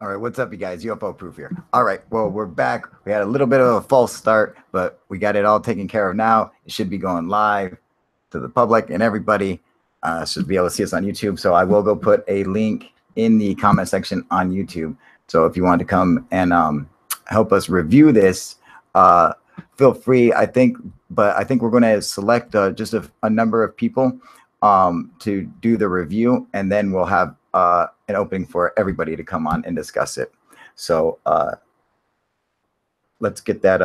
All right, what's up, you guys? UFO Proof here. All right, well, we're back. We had a little bit of a false start, but we got it all taken care of now. It should be going live to the public, and everybody should be able to see us on YouTube. So I will go put a link in the comment section on YouTube. So if you want to come and help us review this, feel free. I think we're going to select just a number of people to do the review, and then we'll have an opening for everybody to come on and discuss it. So let's get that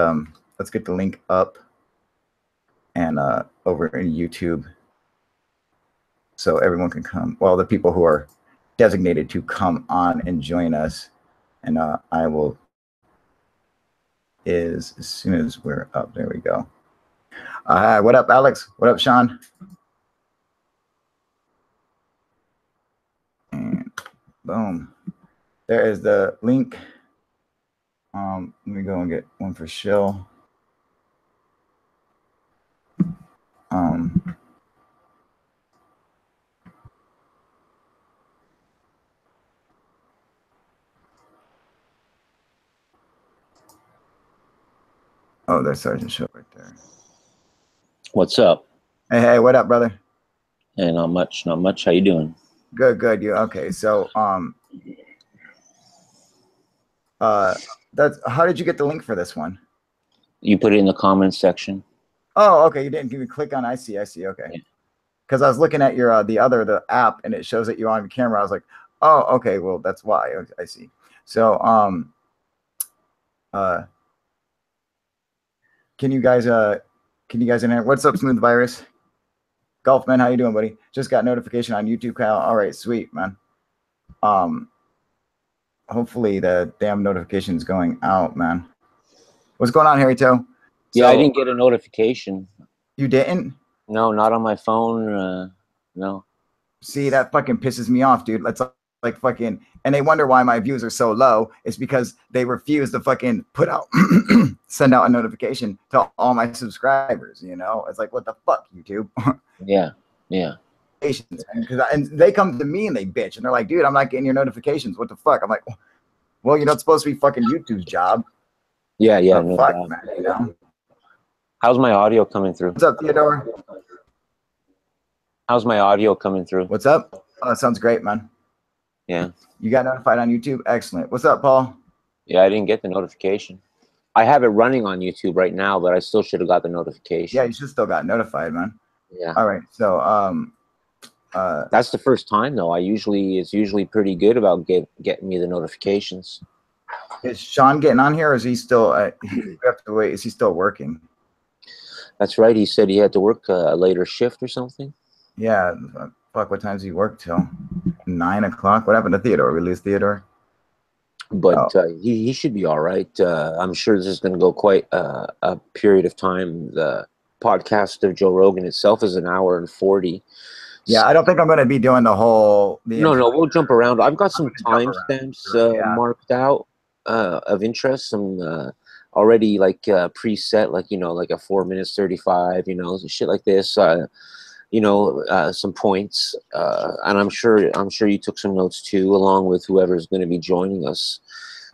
let's get the link up and over in YouTube so everyone can come. Well, the people who are designated to come on and join us, and I will as soon as we're up. There we go. Hi, what up, Alex? What up, Sean? And boom, there is the link. Let me go and get one for Shill. Oh, there's Sergeant Shill right there. What's up? Hey, what up, brother? Hey, not much. How you doing? Good. You okay? So, that's how did you get the link for this one? You put it in the comments section. Oh, okay. You didn't give me click on. I see. Okay. Because I was looking at your the app, and it shows that you're on camera. I was like, oh, okay. Well, that's why. I see. So, can you guys in here? What's up, Smooth Virus? Golfman, how you doing, buddy? Just got notification on YouTube, Kyle. All right, sweet, man. Hopefully the damn notification's going out, man. What's going on, Harry Toe? Yeah, I didn't get a notification. You didn't? No, not on my phone. No. See, that fucking pisses me off, dude. Let's like fucking, and they wonder why my views are so low. It's because they refuse to fucking put out, send out a notification to all my subscribers. You know, it's like, what the fuck, YouTube? Yeah. And they come to me and they bitch, and they're like, dude, I'm not getting your notifications. What the fuck? I'm like, well, you're not supposed to be fucking YouTube's job. Yeah. No fuck, man, you know? How's my audio coming through? What's up, Theodore? How's my audio coming through? What's up? Oh, that sounds great, man. Yeah. You got notified on YouTube? Excellent. What's up, Paul? Yeah, I didn't get the notification. I have it running on YouTube right now, but I still should have got the notification. Yeah, you should still got notified, man. Yeah. All right. So that's the first time though. It's usually pretty good about getting me the notifications. Is Sean getting on here, or is he still we have to wait? Is he still working? That's right. He said he had to work a later shift or something. Yeah. Fuck, what time's he work till? 9 o'clock? What happened to Theodore? We lose Theodore? But he should be all right. I'm sure this is going to go quite a period of time. The podcast of Joe Rogan itself is 1 hour and 40. Yeah, I don't think I'm going to be doing the whole. No, we'll jump around. I've got some timestamps marked out of interest. Some already like preset, like like a 4 minutes 35. Shit like this. Some points, and I'm sure you took some notes too, along with whoever's going to be joining us.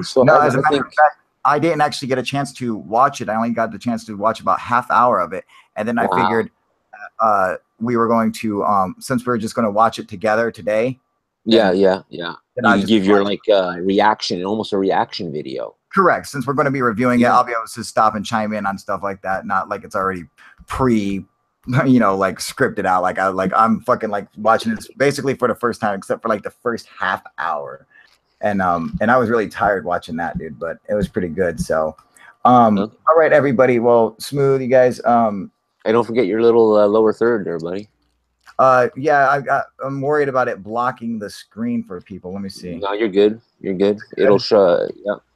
So no, as a matter of fact, I didn't actually get a chance to watch it. I only got the chance to watch about half hour of it, and then I figured we were going to since we were just going to watch it together today. Yeah. You give your reaction, almost a reaction video. Correct. Since we're going to be reviewing it, I'll be able to stop and chime in on stuff like that. Not like it's already like scripted out. I'm fucking like watching this basically for the first time, except for like the first half hour. And I was really tired watching that, dude, but it was pretty good. So, all right, everybody. Well, Smooth, you guys. Hey, don't forget your little lower third there, buddy. Yeah, I'm worried about it blocking the screen for people. Let me see. No, you're good. It'll show.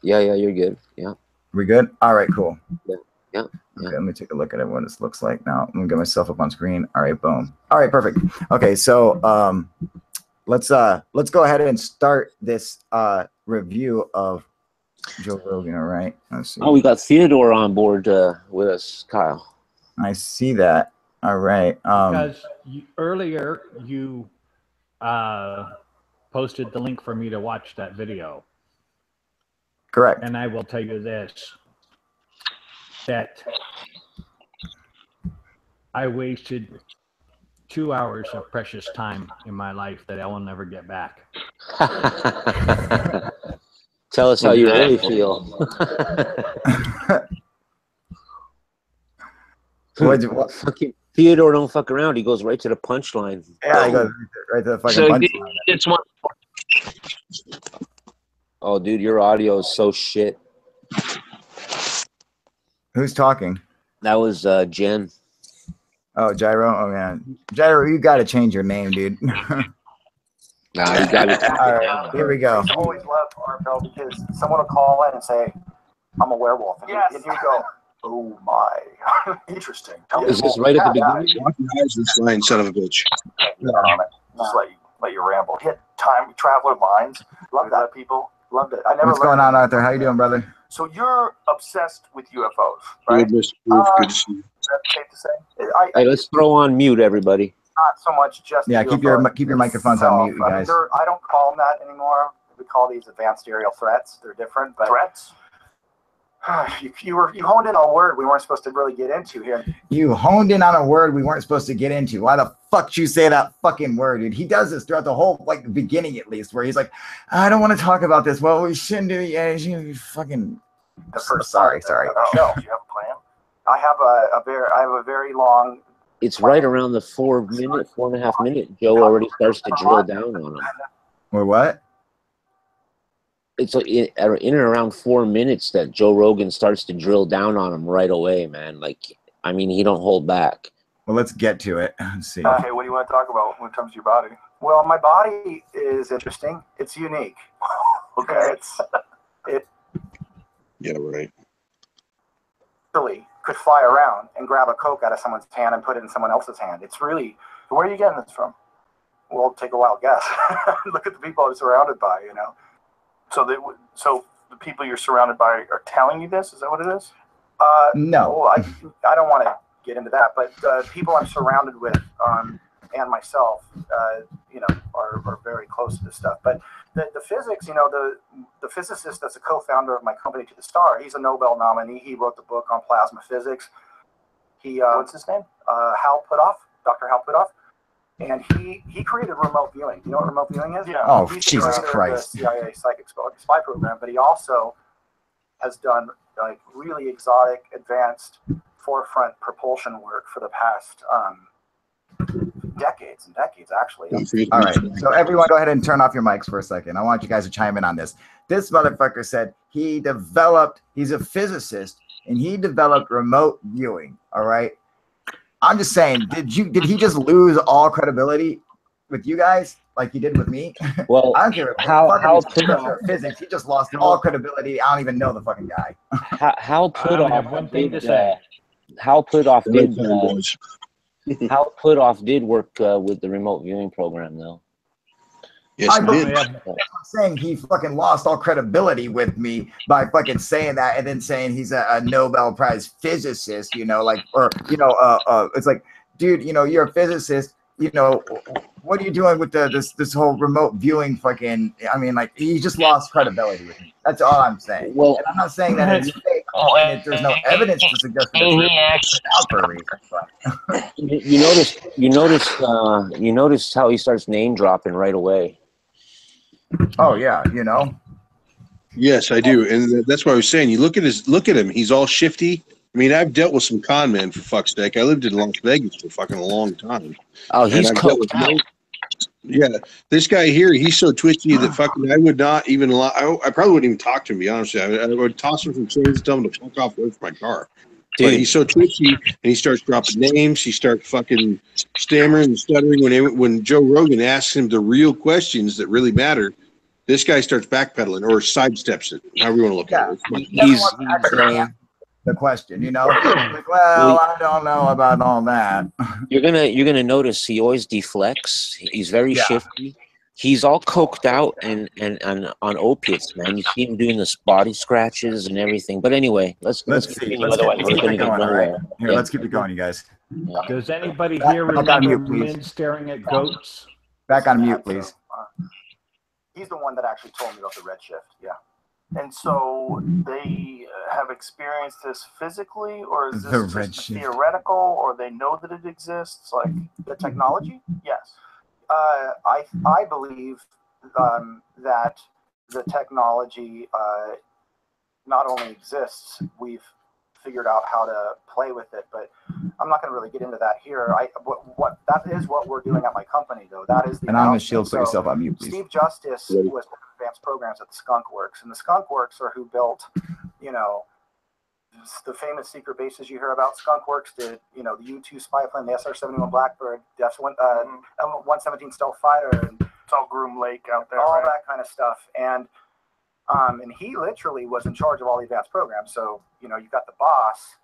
Yeah, you're good. Yeah. We good? All right, cool. Yeah. Okay, let me take a look at it, what this looks like now. I'm gonna get myself up on screen. All right, boom. All right, perfect. Okay, so let's go ahead and start this review of Joe Rogan. All right. Let's see. Oh, we got Theodore on board with us, Kyle. I see that. All right. Because earlier you posted the link for me to watch that video. Correct. And I will tell you this, that I wasted 2 hours of precious time in my life that I will never get back. Tell us how you really feel. Fucking Theodore don't fuck around. He goes right to the punchline. Yeah, he goes right to the fucking punchline. It's one. Oh, dude, your audio is so shit. Who's talking? That was Jen. Oh, Gyro. Oh man, Gyro, you got to change your name, dude. Nah, you got it. All right, here we go. I always love RPL because someone will call in and say, "I'm a werewolf," and, and you go, "Oh my, interesting." Is this right at the beginning? This line, son of a bitch. Just let you ramble. Hit time traveler lines. Love that, people. Loved it. I never. What's going on, Arthur? How you doing, brother? So you're obsessed with UFOs, right? Good, Mr. Proof. Good to see you. Is that safe to say? Hey, let's throw on mute, everybody. Not so much just Yeah, keep your microphones on mute, you guys. I don't call them that anymore. We call these advanced aerial threats. They're different, but threats. You honed in on a word we weren't supposed to really get into here. You honed in on a word we weren't supposed to get into. Why the fuck you say that fucking word, dude? He does this throughout the whole the beginning at least, where he's like, I don't want to talk about this. Well, we shouldn't do it. Yeah, you fucking. The first sorry. No, do you have a plan? I have a very long. It's right around the 4.5 minute. Joe already starts to drill down on him. Or what? It's like in and around 4 minutes that Joe Rogan starts to drill down on him right away, man. Like, I mean, he don't hold back. Well, let's get to it. Let's see. Okay, what do you want to talk about when it comes to your body? Well, my body is interesting. It's unique. Okay, Yeah, right. Really could fly around and grab a Coke out of someone's hand and put it in someone else's hand. It's really, where are you getting this from? Well, take a wild guess. Look at the people I'm surrounded by, you know. So the people you're surrounded by are telling you this? Is that what it is? No. Well, I don't want to get into that, but people I'm surrounded with and myself, you know, are very close to this stuff. But the physics, you know, the physicist that's a co-founder of my company, To the Star, he's a Nobel nominee. He wrote the book on plasma physics. What's his name? Hal Puthoff, Dr. Hal Puthoff. And he created remote viewing. You know what remote viewing is? Yeah. Oh, he's Jesus the Christ. The CIA psychic spy program, but he also has done like really exotic, advanced forefront propulsion work for the past decades and decades, actually. All right. So everyone go ahead and turn off your mics for a second. I want you guys to chime in on this. This motherfucker said he's a physicist, and he developed remote viewing. All right. I'm just saying, did he just lose all credibility with you guys like he did with me? Well, I don't care how physics. He just lost all credibility. I don't even know the fucking guy. Hal Puthoff have one thing to say. Hal Puthoff did. Boys. Hal Puthoff did work with the remote viewing program, though. Yes, I he believe did. I'm saying he fucking lost all credibility with me by fucking saying that and then saying he's a Nobel Prize physicist, you know, like, or, you know, it's like, dude, you know, you're a physicist, you know, what are you doing with this whole remote viewing fucking, I mean, like, he just lost credibility with me. That's all I'm saying. Well, and I'm not saying that it's fake. There's no evidence to suggest that it's out for a reason. But. You notice how he starts name dropping right away. Oh yeah, you know. Yes, I do, and that's what I was saying. You look at him. He's all shifty. I mean, I've dealt with some con men, for fuck's sake. I lived in Las Vegas for fucking a long time. Oh, he's coked out. Yeah, this guy here, he's so twitchy that fucking I would not even allow. I probably wouldn't even talk to him. To be honest with you, I would toss him from chains and tell him to fuck off away from my car. Dude. But he's so twitchy, and he starts dropping names. He starts fucking stammering and stuttering when Joe Rogan asks him the real questions that really matter. This guy starts backpedaling or sidesteps it. However you want to look at it. He's the question, you know. Like, well, I don't know about all that. You're gonna notice he always deflects. He's very shifty. He's all coked out and on opiates, man. You see him doing this body scratches and everything. But anyway, let's see. Otherwise, we're gonna get nowhere. Here, let's keep it going, you guys. Does anybody here remember men staring at goats? Back on mute, please. He's the one that actually told me about the redshift. Yeah. And so they have experienced this physically, or is The this just redshift. theoretical, or they know that it exists? Like The technology? yes. I believe that the technology not only exists, we've figured out how to play with it, but I'm not going to really get into that here. What that is what we're doing at my company, though. That is the Anonymous Shield, announcement. put yourself on mute, please. Steve Justice was advanced programs at the Skunk Works, and the Skunk Works are who built, you know, the famous secret bases you hear about. Skunk Works did, you know, the U-2 spy plane, the SR-71 Blackbird, the F-117 stealth fighter, and It's all Groom Lake out there, all right? that kind of stuff. And he literally was in charge of all the advanced programs. So, you know, you got the boss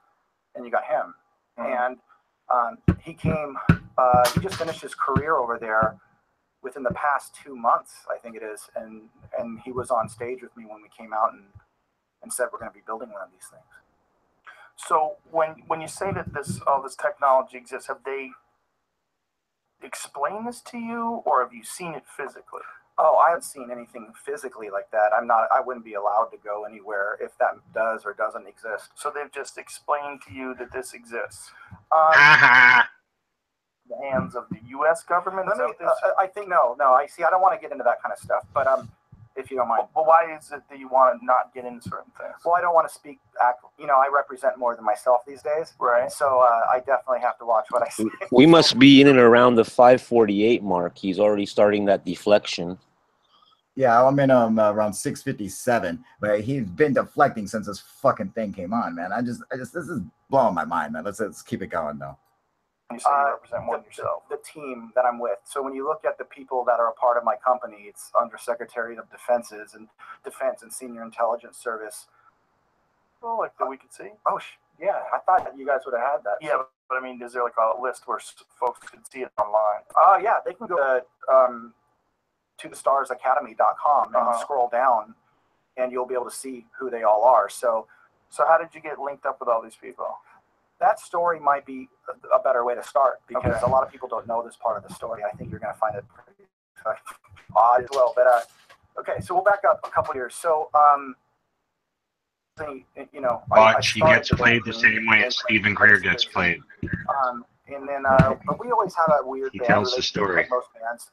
and you got him. And he came, he just finished his career over there within the past 2 months, I think it is. And he was on stage with me when we came out and said, we're going to be building one of these things. So when you say that all this technology exists, have they explained this to you, or have you seen it physically? Oh, I haven't seen anything physically like that. I wouldn't be allowed to go anywhere if that does or doesn't exist. So they've just explained to you that this exists. The hands of the U.S. government? I think no. I don't want to get into that kind of stuff, but if you don't mind. Well, why is it that you want to not get into certain things? Well, I don't want to speak. You know, I represent more than myself these days, Right. So I definitely have to watch what I say. We must be in and around the 548 mark. He's already starting that deflection. Yeah, I'm in around 657, but he's been deflecting since this fucking thing came on, man. I just this is blowing my mind, man. Let's keep it going though. You say you represent more than yourself. The team that I'm with. So when you look at the people that are a part of my company, it's Undersecretary of Defense and Senior Intelligence Service. Well, like that we could see. Oh, yeah. I thought that you guys would have had that. Yeah, but I mean, is there like a list where folks could see it online? Yeah, they can go to thestarsacademy.com and scroll down, and you'll be able to see who they all are. So how did you get linked up with all these people? That story might be a better way to start, because a lot of people don't know this part of the story. I think you're going to find it pretty odd as well. But okay, so we'll back up a couple years. So you know, Watch, he gets played the same way as Stephen Greer gets played. And then but we always had a weird He band tells the relationship story. like most bands.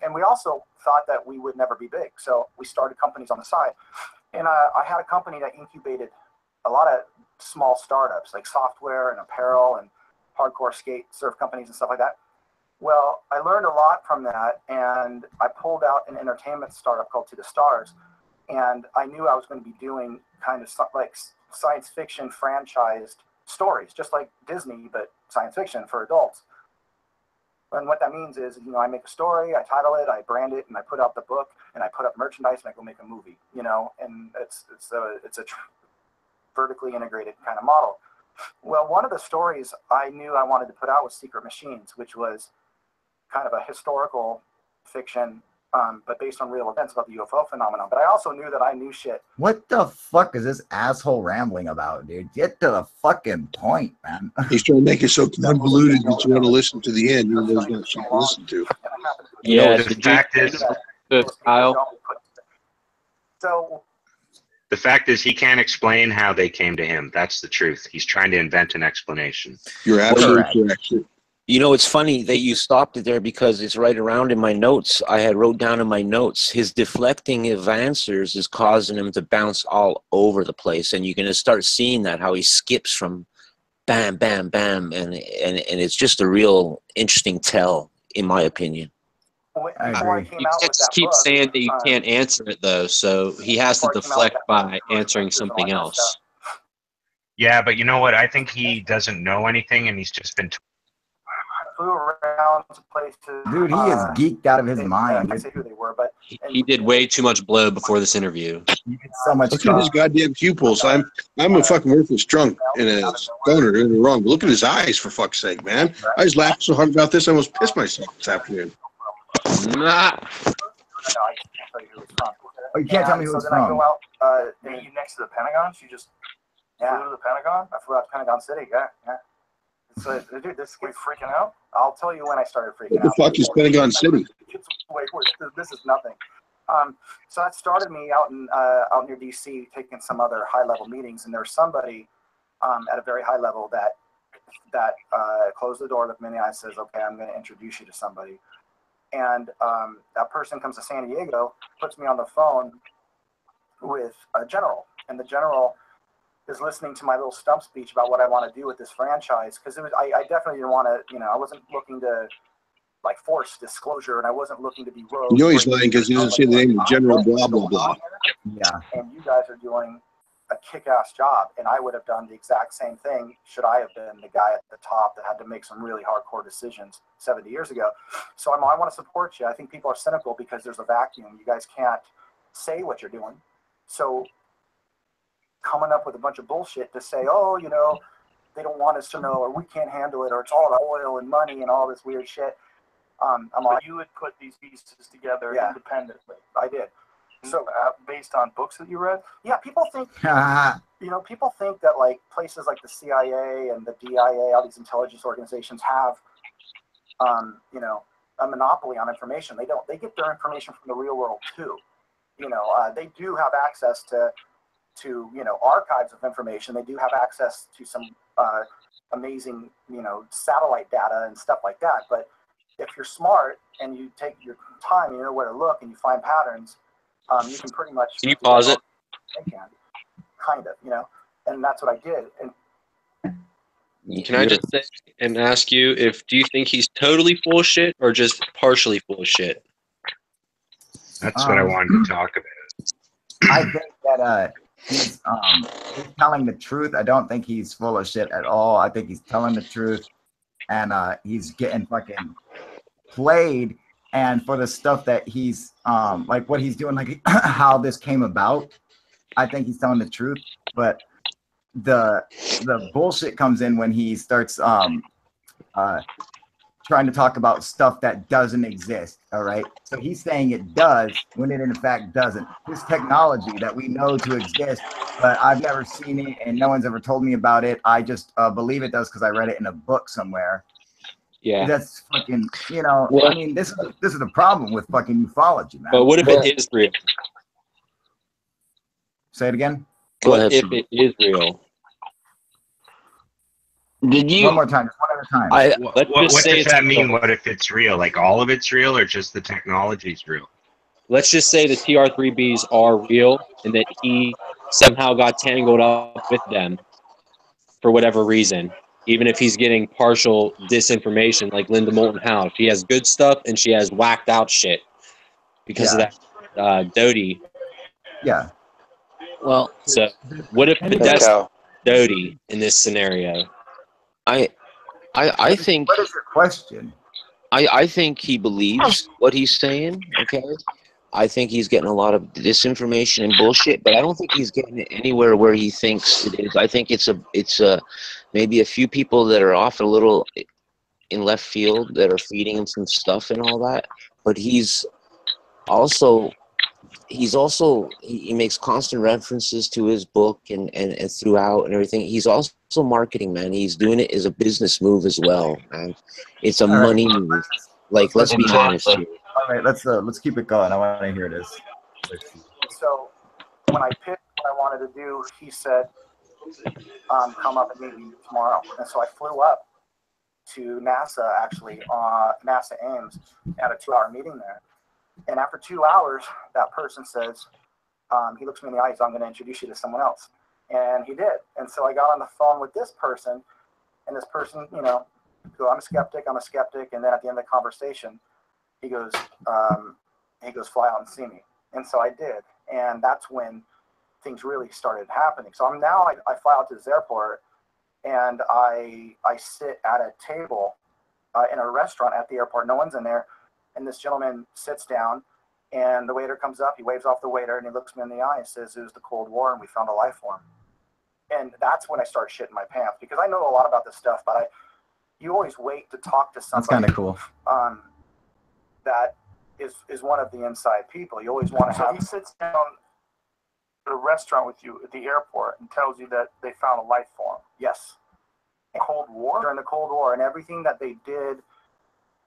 And we also thought that we would never be big, so we started companies on the side. And I had a company that incubated a lot of small startups like software and apparel and hardcore skate surf companies and stuff like that. Well, I learned a lot from that, and I pulled out an entertainment startup called To the Stars, and I knew I was going to be doing kind of like science fiction franchised stories, just like Disney, but science fiction for adults. And what that means is, you know, I make a story, I title it, I brand it, and I put out the book, and I put up merchandise, and I go make a movie, you know, and it's a vertically integrated kind of model. Well, one of the stories I knew I wanted to put out was Secret Machines, which was kind of a historical fiction, but based on real events about the UFO phenomenon. But I also knew that I knew shit. What the fuck is this asshole rambling about, dude? Get to the fucking point, man. He's trying to make it so convoluted that you want to listen to the end, even though there's not shit to listen to. Yeah, the fact is, Kyle. So the fact is he can't explain how they came to him. That's the truth. He's trying to invent an explanation. You're absolutely correct. You know, it's funny that you stopped it there, because it's right around in my notes. I had wrote down in my notes, his deflecting of answers is causing him to bounce all over the place. And you're going to start seeing that, how he skips from bam, bam, bam. And it's just a real interesting tell, in my opinion. I agree. You just keep saying that you can't answer it, though, so he has to deflect by answering something else. Yeah, but you know what? I think he doesn't know anything, and he's just been flew around to places. Dude, he is geeked out of his mind. I can't say who they were, but He did way too much blow before this interview. You did so much Look at his goddamn pupils. I'm a fucking worthless drunk and a stoner doing it wrong. But look at his eyes, for fuck's sake, man. I was laughing so hard about this, I almost pissed myself this afternoon. Nah. I can't tell you who it's from. Oh, you can't tell me who so it's then I from. go out, Are you next to the Pentagon? She just flew to the Pentagon? I flew out to Pentagon City, yeah. So, dude, this Were you gets freaking out? I'll tell you when I started freaking What the out. fuck is Pentagon City? It's way worse. This is nothing. So that started me out near DC, taking some other high-level meetings, and there was somebody at a very high level that closed the door, looked me in the eye, and says, "Okay, I'm going to introduce you to somebody." And that person comes to San Diego, puts me on the phone with a general, and the general is listening to my little stump speech about what I want to do with this franchise, because I definitely didn't want to, I wasn't looking to like force disclosure, and I wasn't looking to be rogue. You know he's lying because he doesn't say the name of General blah blah blah. Yeah. And you guys are doing a kick-ass job, and I would have done the exact same thing should I have been the guy at the top that had to make some really hardcore decisions 70 years ago. So I want to support you. I think people are cynical because there's a vacuum. You guys can't say what you're doing. So coming up with a bunch of bullshit to say, oh, they don't want us to know, or we can't handle it, or it's all about oil and money and all this weird shit. I'm like, you would put these pieces together Yeah. independently. I did. So based on books that you read? Yeah, people think people think that like places like the CIA and the DIA, all these intelligence organizations have, a monopoly on information. They don't. They get their information from the real world too. They do have access to archives of information. They do have access to some amazing satellite data and stuff like that. But if you're smart and you take your time, you know where to look, and you find patterns, you can pretty much. Can you pause it? Kind of, and that's what I did. And Can I just say and ask you do you think he's totally full of shit or just partially full of shit? That's what I wanted to talk about. I think that he's telling the truth. I don't think he's full of shit at all. I think he's telling the truth, and he's getting fucking played. And for the stuff that he's like what he's doing, like how this came about, I think he's telling the truth. But the bullshit comes in when he starts trying to talk about stuff that doesn't exist. All right. So he's saying it does when it in fact doesn't. This technology that we know to exist, but I've never seen it and no one's ever told me about it. I just believe it does because I read it in a book somewhere. Yeah. That's fucking, I mean, this is the problem with fucking ufology, man. But what if it is real? Say it again. What if it is real? Did you? One more time. Just one at a time. What does that mean? What if it's real? Like all of it's real, or just the technology's real? Let's just say the TR3Bs are real, and that he somehow got tangled up with them for whatever reason. Even if he's getting partial disinformation, like Linda Moulton Howe, she has good stuff and she has whacked out shit because of that Doty. Yeah. Well, so what if that's Doty in this scenario? I think. What is your question? I think he believes what he's saying. Okay. I think he's getting a lot of disinformation and bullshit, but I don't think he's getting it anywhere where he thinks it is. I think it's maybe a few people that are off a little in left field that are feeding him some stuff and all that. But he makes constant references to his book and throughout and everything. He's also marketing, man. He's doing it as a business move as well, man. It's a money move. Like, let's be honest here. All right, let's keep it going. I want to hear this. So when I picked what I wanted to do, he said, come up and meet me tomorrow. And so I flew up to NASA, actually, NASA Ames, at a 2-hour meeting there. And after 2 hours, that person says, he looks me in the eyes, I'm going to introduce you to someone else. And he did. And so I got on the phone with this person, and this person, I'm a skeptic. And then at the end of the conversation, he goes, fly out and see me. And so I did. And that's when things really started happening. So I fly out to this airport, and I sit at a table in a restaurant at the airport. No one's in there. And this gentleman sits down, and the waiter comes up. He waves off the waiter, and he looks me in the eye and says, it was the Cold War, and we found a life form. And that's when I started shitting my pants, because I know a lot about this stuff, but you always wait to talk to somebody. That's kind of cool. That is one of the inside people. You always want to have. So he sits down at a restaurant with you at the airport and tells you that they found a life form. Yes. Cold War? During the Cold War, and everything that they did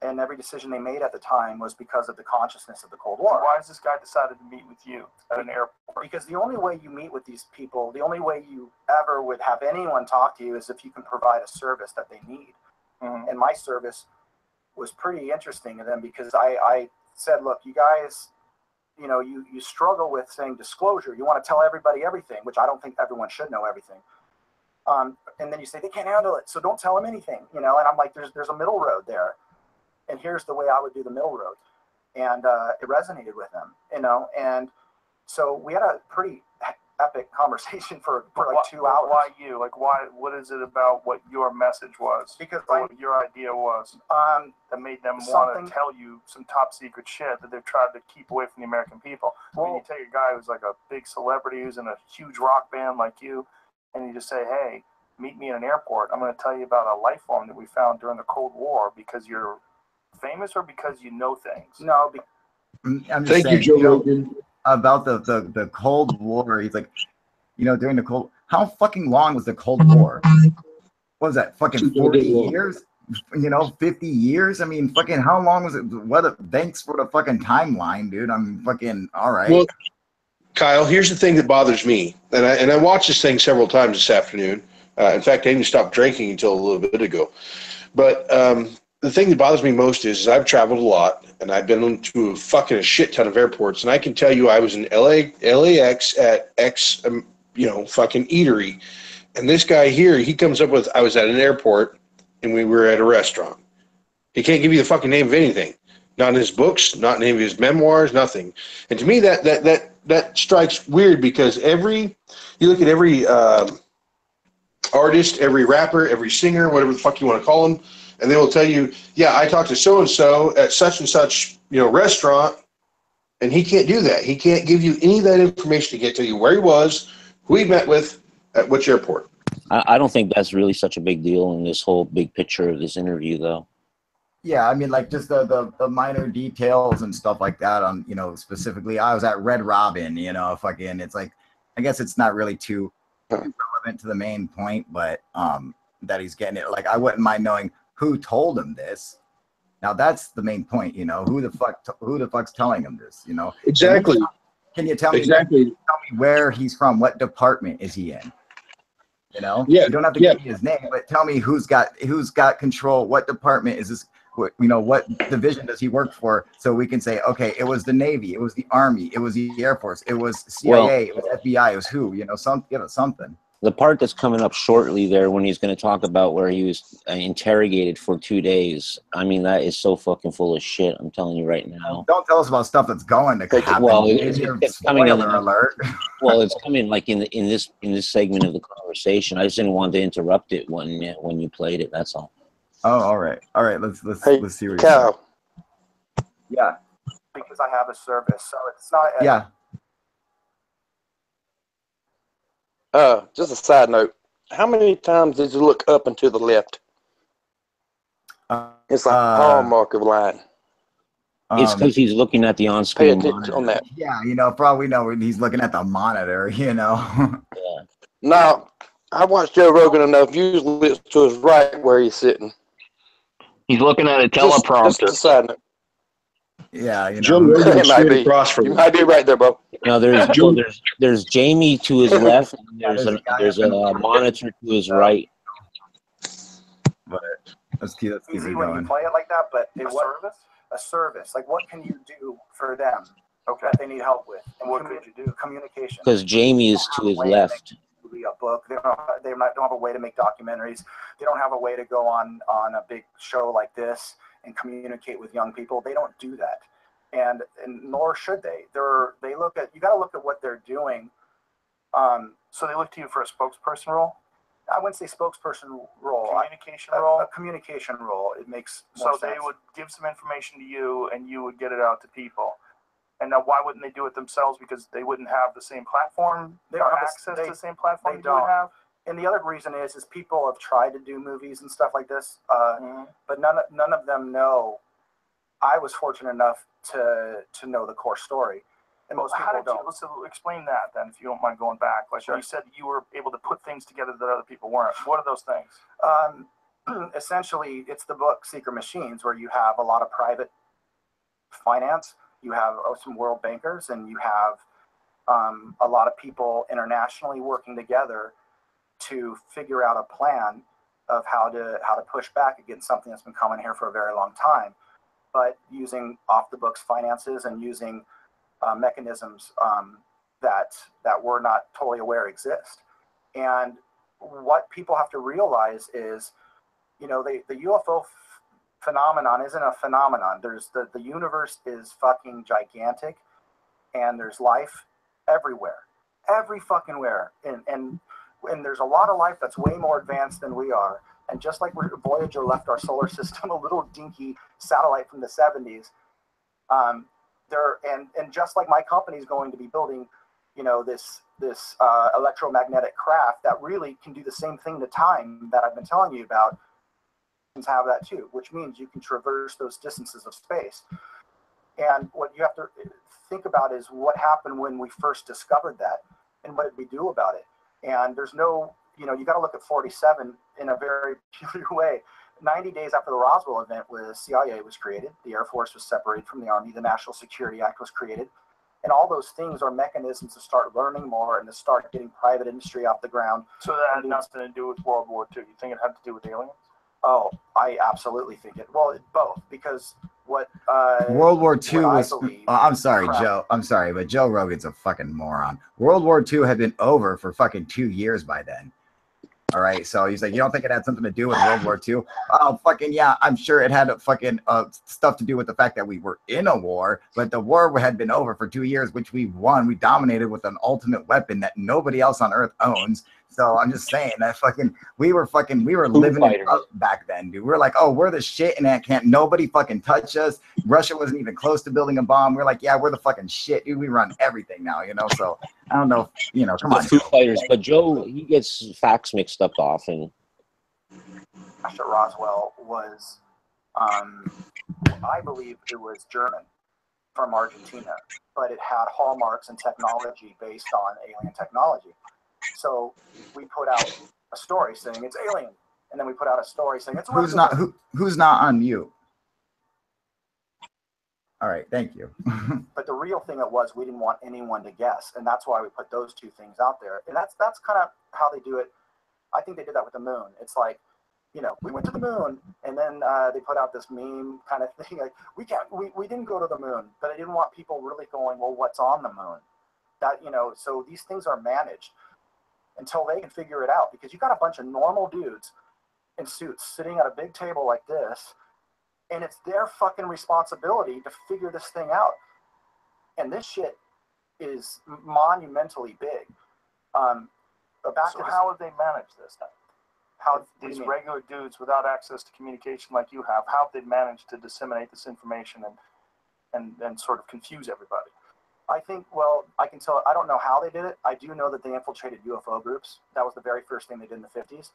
and every decision they made at the time was because of the consciousness of the Cold War. Why has this guy decided to meet with you at an airport? Because the only way you meet with these people, the only way you ever would have anyone talk to you is if you can provide a service that they need. And my service was pretty interesting to them because I said, look, you guys, you know, you struggle with saying disclosure. You want to tell everybody everything, which I don't think everyone should know everything. And then you say, they can't handle it, so don't tell them anything, you know? And I'm like, there's a middle road there. And here's the way I would do the middle road. And it resonated with them, you know? And so we had a pretty epic conversation for like 2 hours. Why you? Like, why? What is it about what your message was? Because what your idea was that made them want to tell you some top secret shit that they've tried to keep away from the American people. Well, I mean, you take a guy who's like a big celebrity who's in a huge rock band like you, and you just say, hey, meet me in an airport. I'm going to tell you about a life form that we found during the Cold War because you're famous or because you know things? No. I'm just saying, Joe Rogan. About the Cold War. He's like, you know, during the Cold, how fucking long was the Cold War? What was that, fucking 40 years? You know, 50 years? I mean, fucking how long was it? Thanks for the fucking timeline, dude. I'm fucking, all right. Well, Kyle, here's the thing that bothers me. And I watched this thing several times this afternoon. In fact, I didn't stop drinking until a little bit ago. But the thing that bothers me most is I've traveled a lot, and I've been to a shit ton of airports, and I can tell you I was in LAX at X, fucking eatery. And this guy here, he comes up with, I was at an airport, and we were at a restaurant. He can't give you the fucking name of anything. Not in his books, not in any of his memoirs, nothing. And to me, that strikes weird because you look at every artist, every rapper, every singer, whatever the fuck you want to call them, and they will tell you, yeah, I talked to so-and-so at such and such, restaurant, and he can't do that. He can't give you any of that information. He can't tell you where he was, who he met with, at which airport. I don't think that's really such a big deal in this whole big picture of this interview, though. Yeah, I mean, like just the minor details and stuff like that on, specifically, I was at Red Robin, fucking, it's like, I guess it's not really too relevant to the main point, but that he's getting it. Like, I wouldn't mind knowing who told him this. Now that's the main point, who the fuck's telling him this, Exactly. Can you tell me where he's from? What department is he in? Yeah. You don't have to give me his name, but tell me who's got control. What department is this? What division does he work for? So we can say, okay, it was the Navy, it was the Army, it was the Air Force, it was CIA, it was FBI, it was who? Something. The part that's coming up shortly there when he's going to talk about where he was interrogated for 2 days. I mean, that is so fucking full of shit. I'm telling you right now. Don't tell us about stuff that's going to happen. Well, it's coming in alert. Well, it's coming like in this segment of the conversation. I just didn't want to interrupt it when you played it. That's all. Oh, all right. Let's see what Cal. Yeah, because I have a service, so it's not. Yeah. Just a side note. How many times did you look up and to the left? It's like a hallmark of lying. It's because he's looking at the on-screen Pay attention on that. Yeah, probably when he's looking at the monitor, Yeah. Now, I watched Joe Rogan enough. Usually it's to his right where he's sitting. He's looking at a teleprompter. Just a side note. Yeah, Joe Rogan straight across from you might be right there, bro. There's Jamie to his left, and there's a monitor to his right. But let's keep easy it when going. you play it like that, but a service. Like, what can you do for them that they need help with? And what could you do? Communication. Because Jamie is to his left. A book. They don't have a way to make documentaries. They don't have a way to go on a big show like this and communicate with young people. They don't do that, and nor should they. You got to look at what they're doing. So they look to you for a spokesperson role? I wouldn't say spokesperson role. Communication role? A communication role. It makes more sense. So they would give some information to you, and you would get it out to people. And now, why wouldn't they do it themselves? Because they wouldn't have the same platform. They don't have access to the same platform you would have. And the other reason is people have tried to do movies and stuff like this, but none of them know. I was fortunate enough to know the core story, and most people don't. Let's explain that then, if you don't mind going back. Like you said, you were able to put things together that other people weren't. What are those things? essentially, it's the book Secret Machines, where you have a lot of private finance, you have some world bankers, and you have a lot of people internationally working together to figure out a plan of how to push back against something that's been coming here for a very long time, but using off the books finances and using mechanisms that we're not totally aware exist. And what people have to realize is, you know, the UFO phenomenon isn't a phenomenon. There's the universe is fucking gigantic, and there's life everywhere, every fucking where, and there's a lot of life that's way more advanced than we are. And just like Voyager left our solar system, a little dinky satellite from the 70s, and just like my company is going to be building, you know, this electromagnetic craft that really can do the same thing to time that I've been telling you about, have that too, which means you can traverse those distances of space. And what you have to think about is what happened when we first discovered that, and what did we do about it. And there's no, you know, you got to look at 47 in a very peculiar way. 90 days after the Roswell event, the CIA was created, the Air Force was separated from the Army, the National Security Act was created, and all those things are mechanisms to start learning more and to start getting private industry off the ground. So that had nothing to do with World War II. You think it had to do with aliens? Oh, I absolutely think it. Well, both, because what World War II was. I'm sorry, crap. Joe. I'm sorry, but Joe Rogan's a fucking moron. World War II had been over for fucking 2 years by then. All right, so he's like, you don't think it had something to do with World War II? Oh, fucking yeah, I'm sure it had fucking stuff to do with the fact that we were in a war, but the war had been over for 2 years, which we won. We dominated with an ultimate weapon that nobody else on Earth owns. So I'm just saying that we were living it up back then, dude. We're like, oh, we're the shit, and that can't nobody fucking touch us. Russia wasn't even close to building a bomb. We're like, yeah, we're the fucking shit, dude. We run everything now, you know. So I don't know, you know, come on, Foo Fighters, but Joe, he gets facts mixed up often. After Roswell was, I believe it was German from Argentina, but it had hallmarks and technology based on alien technology. So we put out a story saying it's alien, and then we put out a story saying it's who's not on mute. All right, thank you. But the real thing it was, we didn't want anyone to guess, and that's why we put those two things out there. And that's kind of how they do it. I think they did that with the moon. It's like, you know, we went to the moon, and then they put out this meme kind of thing, like we didn't go to the moon, but I didn't want people really going, well, what's on the moon? That, you know, so these things are managed until they can figure it out, because you got a bunch of normal dudes in suits sitting at a big table like this, and it's their fucking responsibility to figure this thing out. And this shit is monumentally big. So how have they managed this then? How these regular dudes without access to communication like you have, how have they managed to disseminate this information and sort of confuse everybody? I think, well, I can tell, I don't know how they did it. I do know that they infiltrated UFO groups. That was the very first thing they did in the 50s.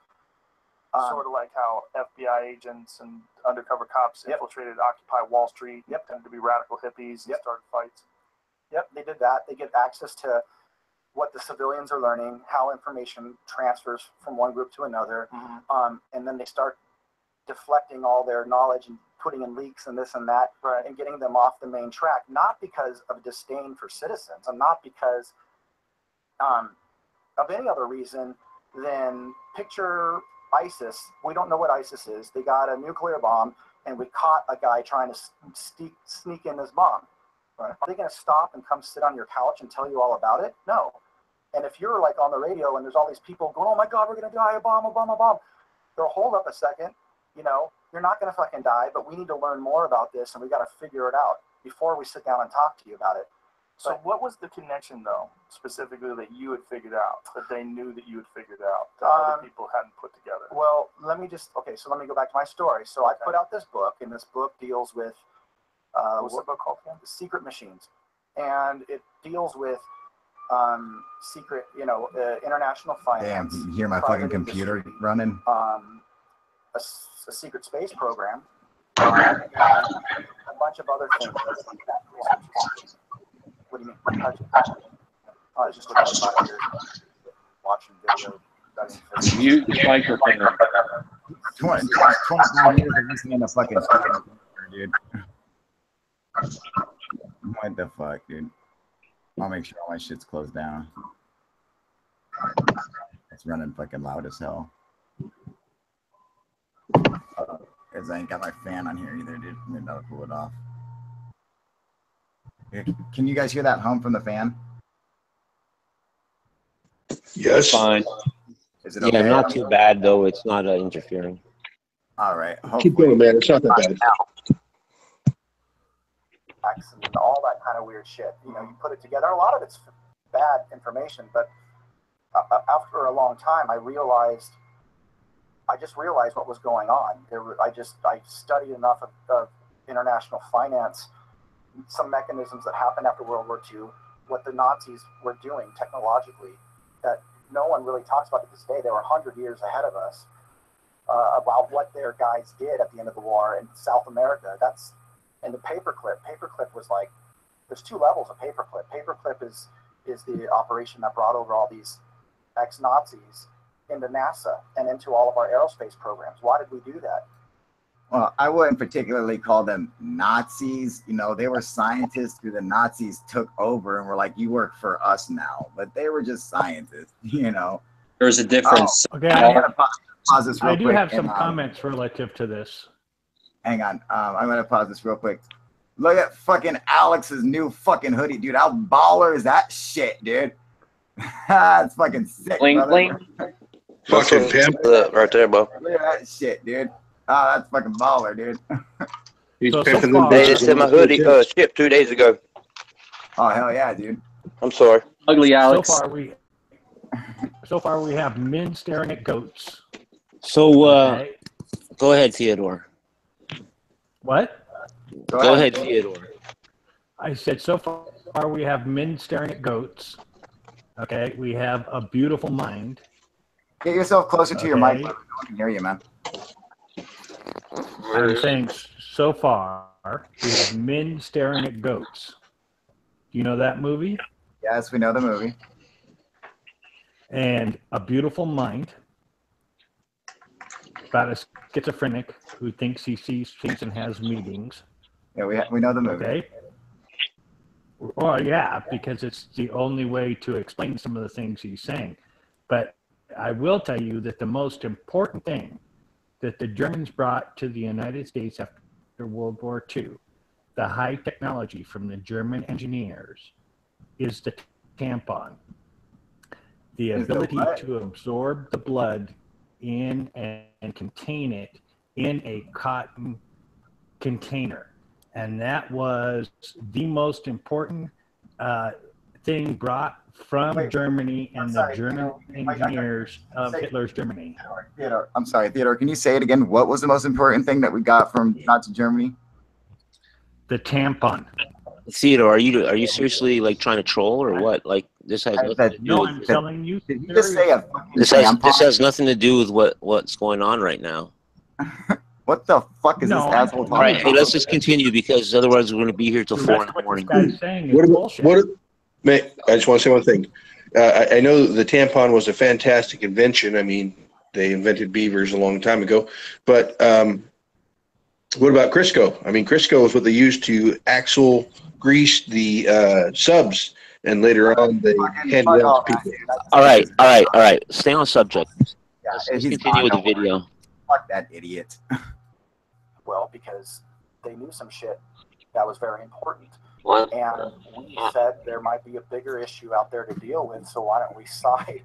Sort of like how FBI agents and undercover cops infiltrated Occupy Wall Street, tended to be radical hippies and started fights. Yep, they did that. They get access to what the civilians are learning, how information transfers from one group to another, and then they start deflecting all their knowledge and putting in leaks and this and that, and getting them off the main track, not because of disdain for citizens, and not because of any other reason than picture ISIS. We don't know what ISIS is. They got a nuclear bomb, and we caught a guy trying to sneak in this bomb. Are they going to stop and come sit on your couch and tell you all about it? No. And if you're like on the radio and there's all these people going, oh my God, we're going to die, a bomb, they'll hold up a second. You know, you're not going to fucking die, but we need to learn more about this, and we got to figure it out before we sit down and talk to you about it. So what was the connection, though, specifically that you had figured out, that they knew that you had figured out, that other people hadn't put together? Well, let me go back to my story. So I put out this book, and this book deals with, what's the book called again? Secret Machines. And it deals with secret, international finance. Damn, you hear my fucking computer running? A secret space program, and a bunch of other things. What do you mean? I was just looking at 5 years, watching video. Mute the microphone. 25 years of listening to fucking dude. What the fuck, dude? I'll make sure all my shit's closed down. It's running fucking loud as hell. Because I ain't got my fan on here either, dude. Maybe I'll cool it off. Can you guys hear that hum from the fan? Yes. Fine. Is it okay? Yeah, not too bad though. It's not interfering. All right. Keep going, man. It's not that bad. And all that kind of weird shit. You know, you put it together. A lot of it's bad information, but after a long time, I just realized what was going on. I studied enough of international finance, some mechanisms that happened after World War II, what the Nazis were doing technologically that no one really talks about to this day. They were 100 years ahead of us about what their guys did at the end of the war in South America. That's and the paperclip. Paperclip was like, there's two levels of paperclip. Paperclip is the operation that brought over all these ex-Nazis into NASA and into all of our aerospace programs. Why did we do that? Well, I wouldn't particularly call them Nazis. You know, they were scientists who the Nazis took over and were like, you work for us now. But they were just scientists, you know. There's a difference. Okay, I'm going to pause this real I do quick have some and, comments relative to this. Hang on. I'm going to pause this real quick. Look at fucking Alex's new fucking hoodie, dude. How baller is that shit, dude? It's fucking sick, Bling, brother. bling. Fucking pimp. Right there, bro. Look at that shit, dude. Oh, that's fucking baller, dude. He's So pimping far- them. They just sent my hoodie shipped 2 days ago. Oh, hell yeah, dude. I'm sorry. Ugly Alex. So far we have men staring at goats. So Okay. go ahead, Theodore. What? Go ahead, Theodore. I said so far we have men staring at goats. Okay, we have a beautiful mind. Get yourself closer to your mic. Okay. No one can hear you, man. I'm saying so far we have men staring at goats. Do you know that movie? Yes, we know the movie. And a beautiful mind about a schizophrenic who thinks he sees things and has meetings. Yeah, we know the movie. Okay. Well, yeah, because it's the only way to explain some of the things he's saying. But I will tell you that the most important thing that the Germans brought to the United States after World War II, the high technology from the German engineers, is the tampon. The ability to absorb the blood in and contain it in a cotton container. And that was the most important thing brought from Germany and the German engineers of Hitler's Germany. Theodore, I'm sorry, Theodore, can you say it again? What was the most important thing that we got from Nazi Germany? The tampon. Theodore, are you seriously like trying to troll or what? Like this has nothing to do No, with, I'm telling you. Did you just say a fucking this has nothing to do with what's going on right now. What the fuck is this asshole talking All right, about? hey, let's just continue because otherwise we're going to be here till 4 in the morning. This guy's saying is bullshit. Man, I just want to say one thing. I know the tampon was a fantastic invention. I mean, they invented beavers a long time ago. But what about Crisco? I mean, Crisco is what they used to axle grease the subs, and later on they handed it out to people. All right. Stay on subject. Yeah, Let's he's continue with the gone, don't worry. video. Fuck that idiot. Well, because they knew some shit that was very important. What? And we said there might be a bigger issue out there to deal with, so why don't we side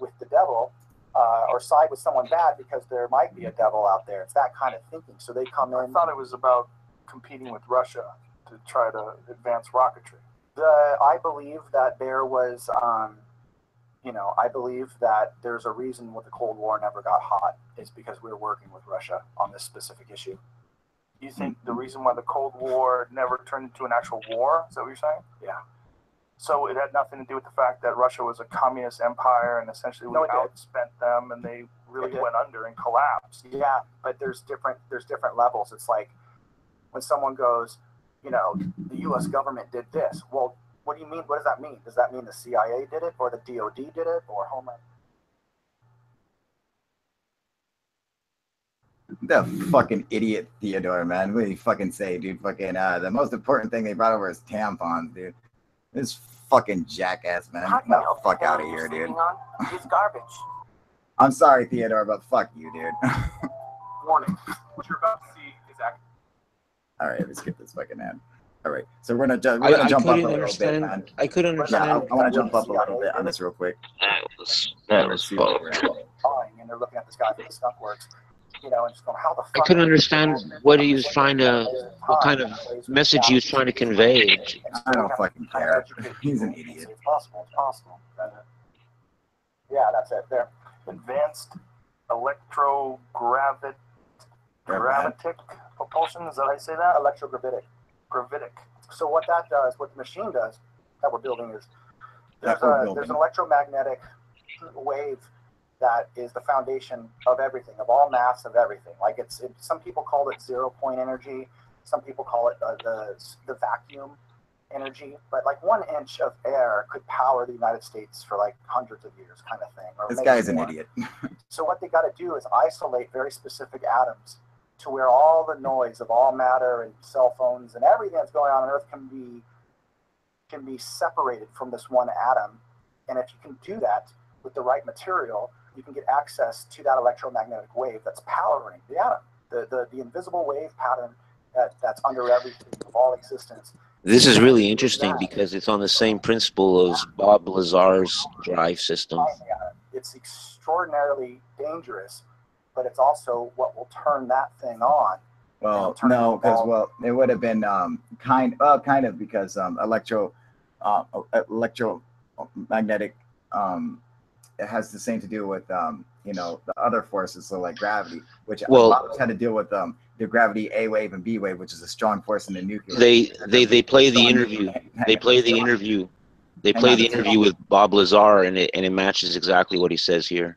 with the devil or side with someone bad because there might be a devil out there. It's that kind of thinking. So they come in. I thought it was about competing with Russia to try to advance rocketry. I believe that there was, I believe that there's a reason why the Cold War never got hot is because we were working with Russia on this specific issue. You think the reason why the Cold War never turned into an actual war? Is that what you're saying? Yeah. So it had nothing to do with the fact that Russia was a communist empire and essentially we outspent them and they really went under and collapsed. Yeah, but there's different levels. It's like when someone goes, the U.S. government did this. Well, what do you mean? What does that mean? Does that mean the CIA did it or the DOD did it or Homeland? The fucking idiot Theodore, man. What do you fucking say, dude? Fucking the most important thing they brought over is tampons, dude. This fucking jackass, man. Get the fuck out of here, dude. It's garbage. I'm sorry, Theodore, but fuck you, dude. Warning. What you're about to see is accurate. All right, let's skip this fucking ad. All right, so we're gonna jump I up a couldn't little bit, understand. man. I couldn't Yeah, I understand. want to jump up a little bit on this real quick. That was See where we're at. And they're looking at this guy from the skunk works, you know, and just going, how the fuck? I couldn't understand what he was trying to, what kind of message he was trying to convey. I don't fucking care. He's an idiot. It's possible. It's possible. Yeah, that's it. There. Advanced electrogravitic propulsion. Is that how you say that? Electrogravitic. Gravitic. So what that does, what the machine does that we're building is there's an electromagnetic wave that is the foundation of everything, of all mass, of everything. Like some people call it 0-point energy. Some people call it the vacuum energy. But like 1 inch of air could power the United States for like hundreds of years, kind of thing. Or This maybe guy's an more. idiot. So what they got to do is isolate very specific atoms to where all the noise of all matter and cell phones and everything that's going on Earth can be separated from this one atom. And if you can do that with the right material, you can get access to that electromagnetic wave that's powering the atom, the invisible wave pattern that's under everything of all existence. This is really interesting because it's on the same principle as Bob Lazar's drive system. It's extraordinarily dangerous, but it's also what will turn that thing on. Well, no, because it would have been kind of because electromagnetic it has the same to do with the other forces, so like gravity, which had to deal with the gravity A wave and B wave, which is a strong force in the nuclear. They play the interview. They play the interview. They play the interview with Bob Lazar, and it matches exactly what he says here.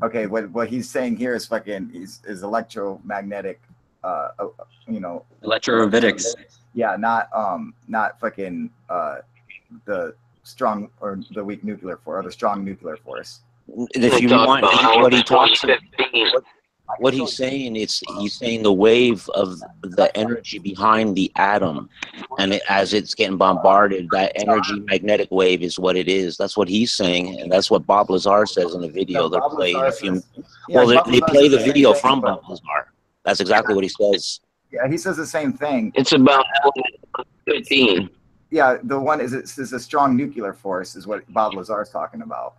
Okay, what he's saying here is is electromagnetic, Electrovitics. Yeah, not fucking the strong or the weak nuclear force or the strong nuclear force. If you rewind, what he talks about, what he's saying, he's saying the wave of the energy behind the atom, and as it's getting bombarded, that energy magnetic wave is what it is. That's what he's saying, and that's what Bob Lazar says in the video they're playing. They play the video from Bob Lazar. That's exactly what he says. Yeah, he says the same thing. It's about 15. Yeah, the one is a strong nuclear force is what Bob Lazar is talking about.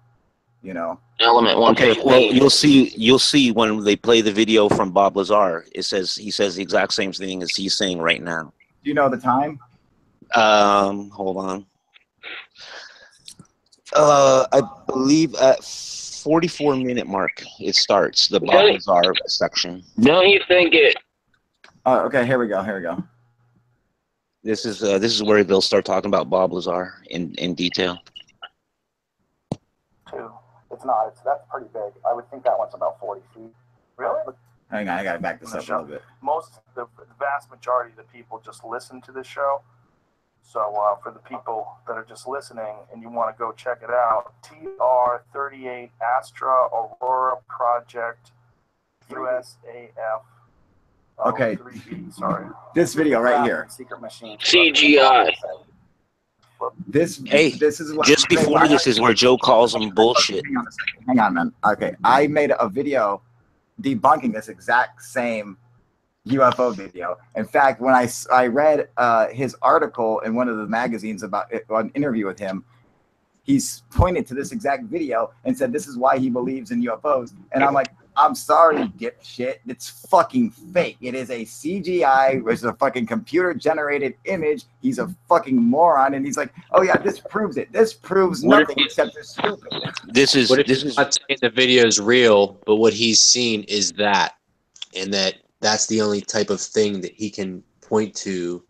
Element 1. Okay, well, you'll see when they play the video from Bob Lazar. He says the exact same thing as he's saying right now. Do you know the time? Hold on. I believe at 44-minute mark it starts the Bob Lazar section. Don't you think it? Oh, okay. Here we go. This is where they'll start talking about Bob Lazar in detail. It's not. That's pretty big. I would think that one's about 40 feet. Really? Hang on, I gotta back this up a little bit. The vast majority of the people just listen to this show. So for the people that are just listening and you want to go check it out, TR-38 Astra Aurora Project USAF. Okay. 3B, sorry. This video right here. Secret machine. CGI. This is what just before this is where Joe calls him bullshit. Hang on, man. Okay, I made a video debunking this exact same UFO video. In fact, when I read his article in one of the magazines about an interview with him, he's pointed to this exact video and said this is why he believes in UFOs. And I'm like, I'm sorry, dipshit. It's fucking fake. It is a CGI, which is a fucking computer-generated image. He's a fucking moron, and he's like, "Oh yeah, this proves it. This proves nothing except you're stupid." This is not saying the video is real, but what he's seen is that, and that's the only type of thing that he can point to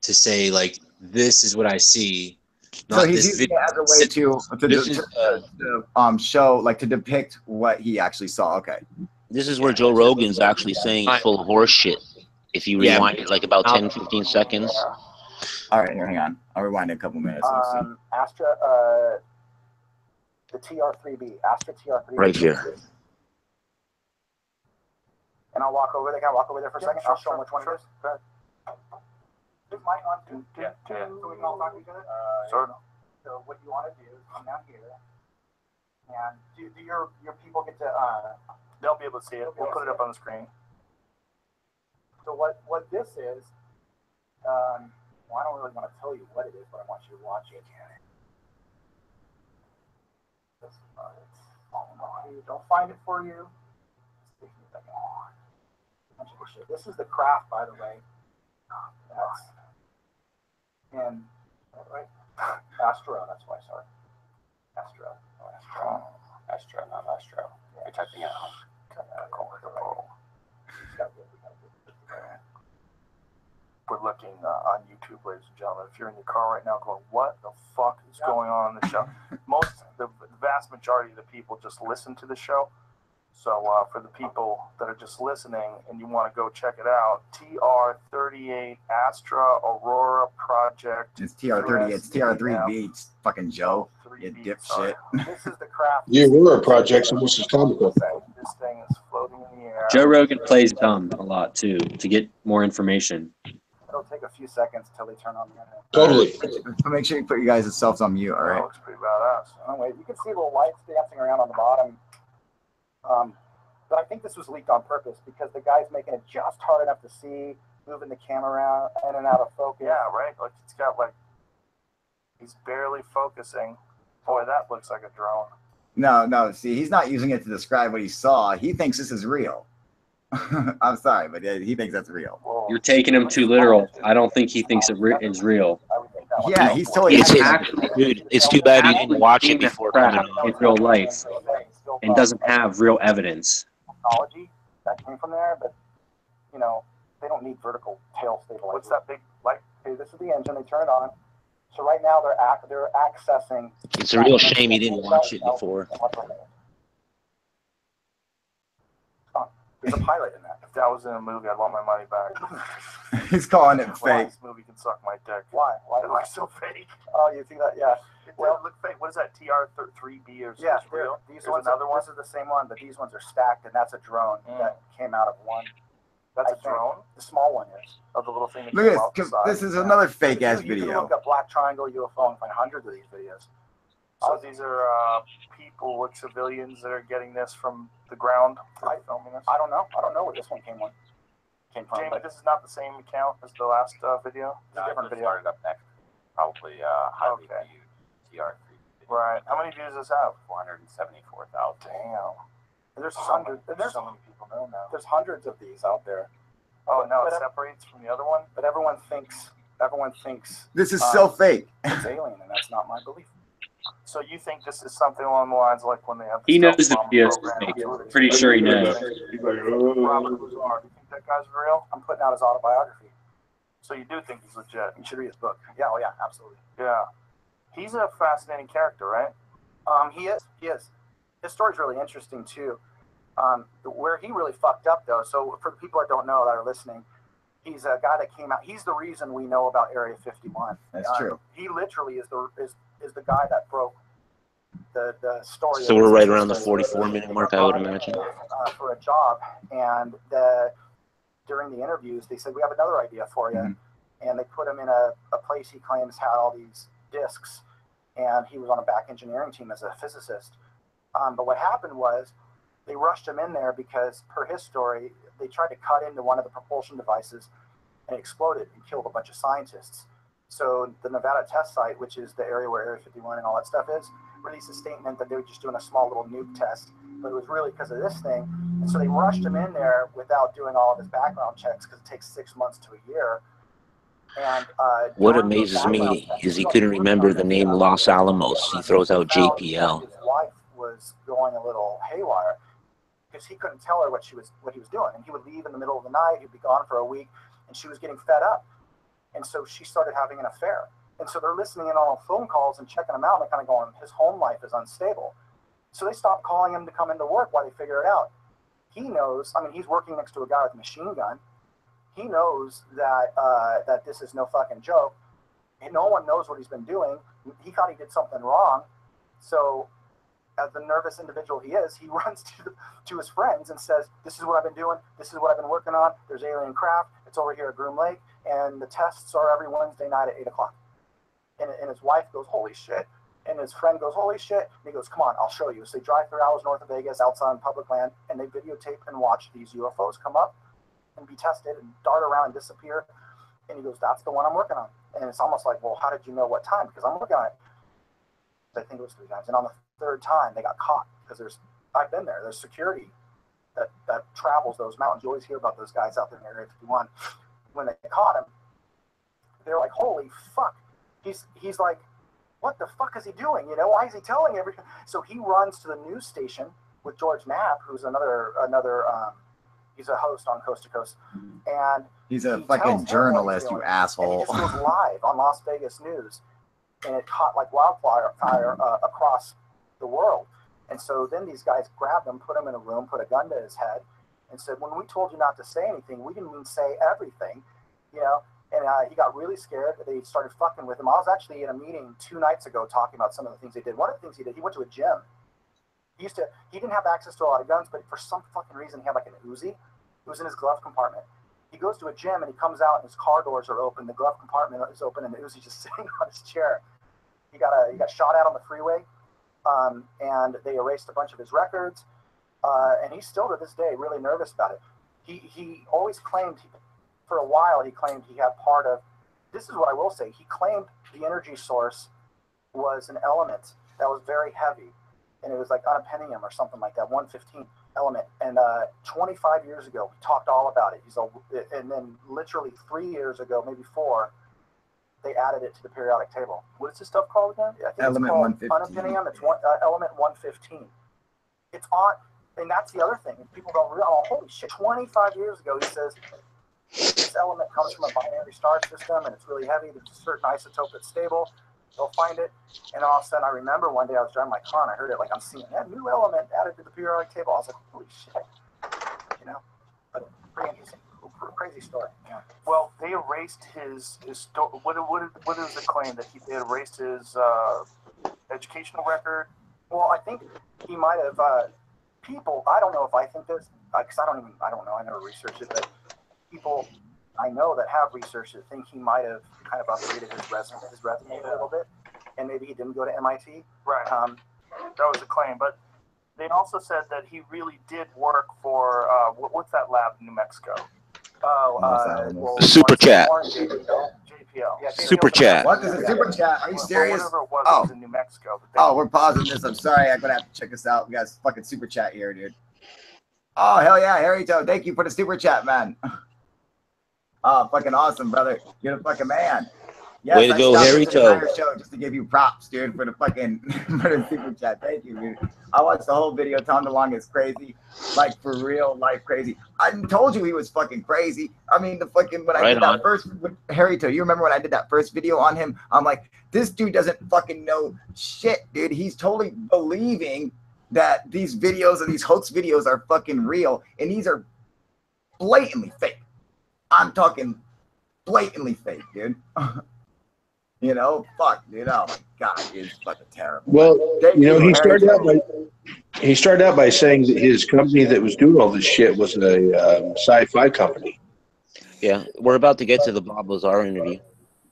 say like, "This is what I see." So he's using it as a way to show, like, to depict what he actually saw. Okay. This is where Joe Rogan's actually saying it's full of horse shit. If you rewind it like about 10, 15 seconds. All right, here, hang on. I'll rewind it a couple minutes. Astra, the TR-3B, Astra TR-3B. Right here. And I'll walk over there. Can I walk over there for a second? I'll show them which one it is. Is mine on? Yeah. So we can all talk to each other? Sure. So what you want to do is come down here. And do your people get to... They'll be able to see it. We'll put it up on the screen. So what this is... well, I don't really want to tell you what it is, but I want you to watch it. Don't find it for you. This is the craft, by the way. And Astro, that's why, sorry. Astro, not Astro. You're typing it out. We're looking on YouTube, ladies and gentlemen. If you're in your car right now going, what the fuck is going on in the show? The vast majority of the people just listen to the show. So for the people that are just listening and you want to go check it out, TR38 Astra Aurora Project. It's TR30. It's TR3B. It's fucking Joe. You dipshit. This is the craft. The Aurora Project's almost as comical. This thing is floating in the air. Joe Rogan plays dumb a lot too to get more information. It'll take a few seconds until they turn on the internet. Totally. Make sure you put you guys' selves on mute, all That right? looks pretty badass. Oh, wait, you can see little lights dancing around on the bottom. But I think this was leaked on purpose because the guy's making it just hard enough to see, moving the camera around in and out of focus. Yeah, right? Like it's got he's barely focusing. Boy, that looks like a drone. No. See, he's not using it to describe what he saw. He thinks this is real. I'm sorry, but he thinks that's real. Whoa. You're taking him too literal. I don't think he thinks it is real. Yeah, he's totally. Dude, it's too bad you didn't watch it before coming on. In real life and doesn't have real evidence. Technology that came from there, but they don't need vertical tail stabilization. What's that big light? Okay, this is the engine. They turn it on. So right now they're accessing. It's a real shame you didn't watch it before. There's a pilot in that. If that was in a movie, I'd want my money back. He's calling it Well, fake. this movie can suck my dick. Why? It looks so fake. Oh, you see that? Yeah. It doesn't look fake. What is that? TR3B or something? Yeah, Real? these There's ones. another one. This is the same one, but these ones are stacked, and that's a drone that came out of one. That's I a drone? The small one is. Of the little thing that Look came at out the this. side. This is another fake ass You can video. look up Black Triangle UFO and find hundreds of these videos. So these are people, like civilians, that are getting this from the ground. Filming this. I don't know. I don't know where this one came from. Jamie, this is not the same account as the last video. It's a different video. Started up next. Probably highly viewed TR3. Right. How many views does this have? 474,000. Damn. There's hundreds. There's so many people know now. There's hundreds of these out there. Oh no, it separates from the other one. But everyone thinks This is so fake. it's alien, and that's not my belief. So you think this is something along the lines like when they have He knows the stealth bomb video is program? fake. Pretty sure he knows. Robert Lazar, do you think that guy's real? I'm putting out his autobiography. So you do think he's legit? You should read his book. Yeah, oh yeah, absolutely. Yeah. He's a fascinating character, right? He is. His story's really interesting too. Where he really fucked up though. So for the people that don't know that are listening, he's a guy that came out. He's the reason we know about Area 51. That's true. He literally is the guy that broke the story. So we're right around the 44-minute mark, I would imagine. For a job, and during the interviews, they said, we have another idea for you. Mm-hmm. And they put him in a place he claims had all these discs, and he was on a back engineering team as a physicist. But what happened was they rushed him in there because, per his story, they tried to cut into one of the propulsion devices and it exploded and killed a bunch of scientists. So the Nevada test site, which is the area where Area 51 and all that stuff is, released a statement that they were just doing a small little nuke test, but it was really because of this thing. And so they rushed him in there without doing all of his background checks because it takes 6 months to a year. And what amazes me is he couldn't remember the name Los Alamos. He throws out JPL. His wife was going a little haywire because he couldn't tell her what he was doing, and he would leave in the middle of the night. He'd be gone for a week, and she was getting fed up, and so she started having an affair. And so they're listening in on phone calls and checking him out, and they're kind of going, his home life is unstable. So they stopped calling him to come into work while they figure it out. He knows. I mean, he's working next to a guy with a machine gun. He knows that this is no fucking joke. And no one knows what he's been doing. He thought he did something wrong. So as the nervous individual he is, he runs to his friends and says, "This is what I've been doing. This is what I've been working on. There's alien craft. It's over here at Groom Lake, and the tests are every Wednesday night at 8 o'clock." And his wife goes, "Holy shit." And his friend goes, "Holy shit." And he goes, "Come on, I'll show you." So they drive 3 hours north of Vegas outside on public land, and they videotape and watch these UFOs come up and be tested and dart around and disappear. And he goes, "That's the one I'm working on." And it's almost like, well, how did you know what time? Because I'm working on it. I think it was 3 times. And on the 3rd time, they got caught because I've been there. There's security that travels those mountains. You always hear about those guys out there in Area 51. When they caught him, they're like, "Holy fuck." He's like, "What the fuck is he doing? You know, why is he telling everything?" So he runs to the news station with George Knapp, who's another he's a host on Coast to Coast, and he's a fucking journalist, you asshole. And he just goes live on Las Vegas News, and it caught like wildfire across the world. And so then these guys grabbed him, put him in a room, put a gun to his head, and said, "When we told you not to say anything, we didn't mean say everything," you know. And he got really scared. They started fucking with him. I was actually in a meeting 2 nights ago talking about some of the things he did. One of the things he did, he went to a gym. He didn't have access to a lot of guns, but for some fucking reason, he had like an Uzi. It was in his glove compartment. He goes to a gym and he comes out and his car doors are open. The glove compartment is open and the Uzi's just sitting on his chair. He got shot at on the freeway, and they erased a bunch of his records. And he's still to this day really nervous about it. He always claimed, for a while, he claimed he had part of, this is what I will say, he claimed the energy source was an element that was very heavy. And it was like unobtainium or something like that, 115 element. And 25 years ago, we talked all about it. And then literally 3 years ago, maybe 4, they added it to the periodic table. What is this stuff called again? I think element it's called unobtainium. It's element 115. It's on, and that's the other thing. People don't realize, oh, holy shit, 25 years ago, he says, this element comes from a binary star system, and it's really heavy. There's a certain isotope that's stable. They'll find it. And all of a sudden, I remember one day I was driving my car, and I heard it like I'm seeing that new element added to the periodic table. I was like, holy shit. You know? But pretty interesting. Crazy story. Yeah. Well, they erased his what is the claim that they erased his educational record? Well, I think he might have people. I don't know if I think this because I don't know. I never researched it, but people I know that have researched it think he might have kind of upgraded his resume a little bit, and maybe he didn't go to MIT. Right. That was a claim, but they also said that he really did work for what's that lab in New Mexico? Super chat. JPL. Yeah, Super chat. What is a super chat? Are you serious? Whatever it was in New Mexico. We're pausing this. I'm sorry. I'm gonna have to check this out. We got a fucking super chat here, dude. Oh hell yeah, Harry Toe. Thank you for the super chat, man. Oh, fucking awesome, brother. You're the fucking man. Yes, way to go, Harry Toe. Show just to give you props, dude, for the fucking for the super chat. Thank you, dude. I watched the whole video. Tom DeLonge is crazy, like for real life crazy. I told you he was fucking crazy. I mean, the fucking when I did that first with Harry Toe, you remember when I did that first video on him? I'm like, this dude doesn't fucking know shit, dude. He's totally believing that these videos and these hoax videos are fucking real, and these are blatantly fake. I'm talking blatantly fake, dude. You know, fuck, dude. Oh my god, it's fucking terrible. Well, he started out by saying that his company that was doing all this shit was a sci-fi company. Yeah, we're about to get to the Bob Lazar interview.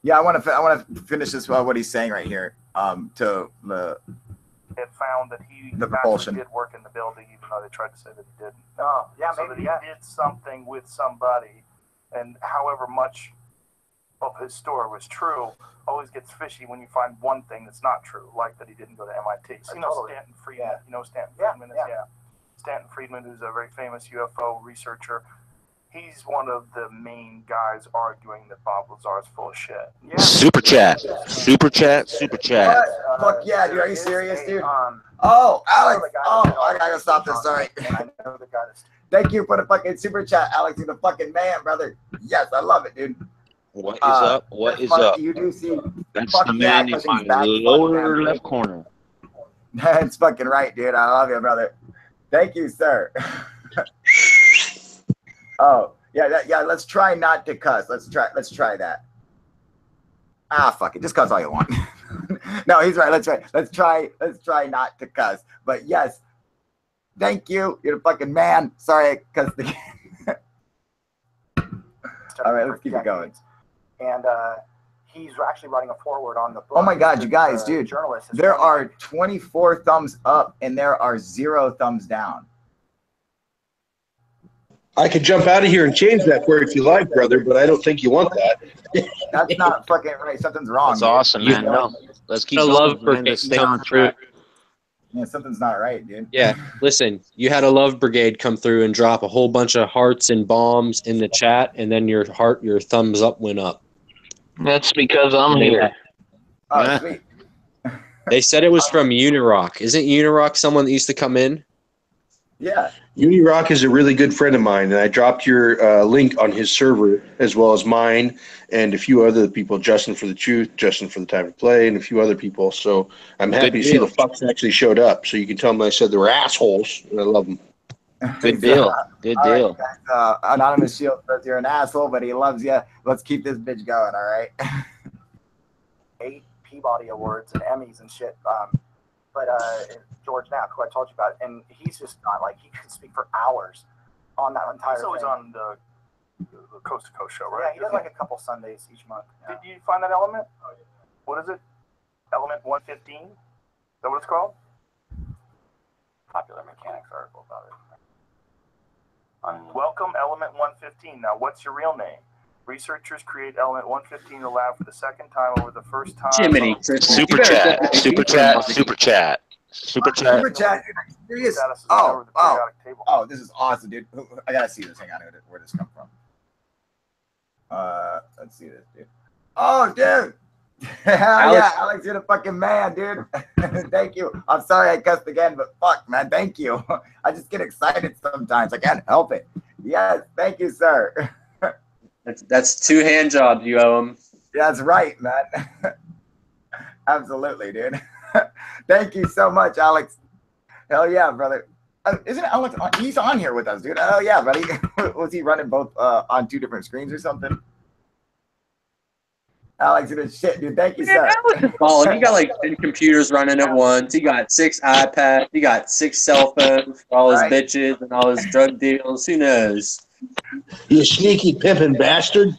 Yeah, I want to finish this what he's saying right here. To the it found that he propulsion did work in the building, even though they tried to say that he didn't. Oh, yeah, so maybe that he did something with somebody, and however much of his story was true, always gets fishy when you find one thing that's not true, like that he didn't go to MIT. So, Stanton Friedman. Yeah. You know Stanton Friedman is? Yeah. Stanton Friedman, who's a very famous UFO researcher. He's one of the main guys arguing that Bob Lazar is full of shit. Yeah. Super chat. Super chat. Super chat. Fuck yeah, dude. Are you serious, dude? Oh, Alex. Oh, I gotta stop this. Sorry. Thank you for the fucking super chat, Alex. You're the fucking man, brother. Yes, I love it, dude. What is up? What is up? You do see. That's the man in my lower left corner. That's fucking right, dude. I love you, brother. Thank you, sir. Oh, yeah, yeah. Let's try not to cuss. Let's try that. Ah, fuck it. Just cuss all you want. No, he's right. Let's try not to cuss. But yes, thank you. You're a fucking man. Sorry, I cussed again. All right, let's keep it going. And he's actually writing a foreword on the book. Oh my God, you guys, dude. There are 24 thumbs up and there are 0 thumbs down. I could jump out of here and change that for you if you like, brother, but I don't think you want that. That's not fucking right. Something's wrong. That's awesome, man. No, let's keep going. love Man. brigade Let's stay come on through. track. Yeah, something's not right, dude. Yeah, listen, you had a love brigade come through and drop a whole bunch of hearts and bombs in the chat, and then your thumbs up went up. That's because I'm here. Oh, Yeah. sweet. They said it was from Unirock. Isn't Unirock someone that used to come in? Yeah. Unirock is a really good friend of mine, and I dropped your link on his server as well as mine and a few other people, Justin for the Truth, Justin for the Time to Play, and a few other people. So I'm happy to see the fucks actually showed up. So you can tell them I said they were assholes, and I love them. Good deal. Good All deal. right, guys, Anonymous Shield says you're an asshole, but he loves you. Let's keep this bitch going, all right? 8 Peabody Awards and Emmys and shit. But George Knapp, who I told you about, and he's just not like, he can speak for hours on that entire He's always thing. on the Coast to Coast show, right? Yeah, he does like a couple Sundays each month. Yeah. Did you find that element? What is it? Element 115? Is that what it's called? Popular Mechanics article about it. Welcome Element 115. Now, what's your real name? Researchers create Element 115 in the lab for the second time over the first time. Jiminy. Super chat. Super chat. Super chat. Super chat. Super chat. Serious? Oh, this is awesome, dude. I gotta see this. Hang on, where this come from? Let's see this, dude. Oh, dude. Hell yeah, Alex, you're the fucking man, dude. Thank you. I'm sorry I cussed again, but fuck, man, thank you. I just get excited sometimes. I can't help it. Yes, thank you, sir. That's 2 hand jobs you owe him. That's right, man. Absolutely, dude. Thank you so much, Alex. Hell yeah, brother. Isn't Alex on? He's on here with us, dude. Oh yeah, buddy. Was he running both on 2 different screens or something? Alex, you're the shit, dude. Thank you, sir. Colin, you got like 10 computers running at once. He got 6 iPads. He got 6 cell phones for all his bitches and all his drug deals. Who knows? You sneaky pimping bastard.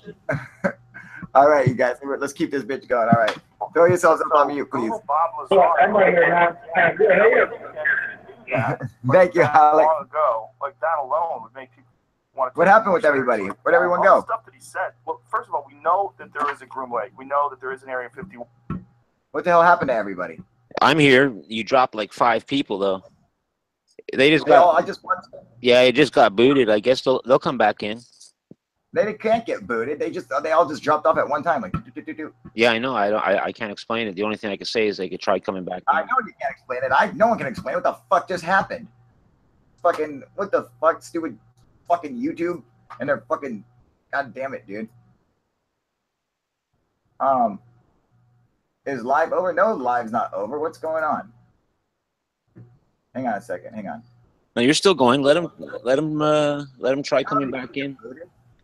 All right, you guys. Let's keep this bitch going. All right. Throw yourselves up on mute, please. I'm right here now. Thank you, Alex. Long ago, like that alone would make people want to. What happened with everybody? Where'd everyone go? All the stuff that he said. Well, first of all, we know that there is a Groom Lake. We know that there is an Area 51. What the hell happened to everybody? I'm here. You dropped like 5 people though. They just got. I just watched them. Yeah, it just got booted. I guess they'll come back in. They can't get booted. They all just dropped off at one time, like. Yeah, I know. I can't explain it. The only thing I can say is they could try coming back. I know you can't explain it. No one can explain what the fuck just happened. Fucking what the fuck, stupid, fucking YouTube and their fucking, god damn it, dude. Is live over? No, live's not over. What's going on? Hang on a second. Hang on. No, you're still going. Let them try coming back in.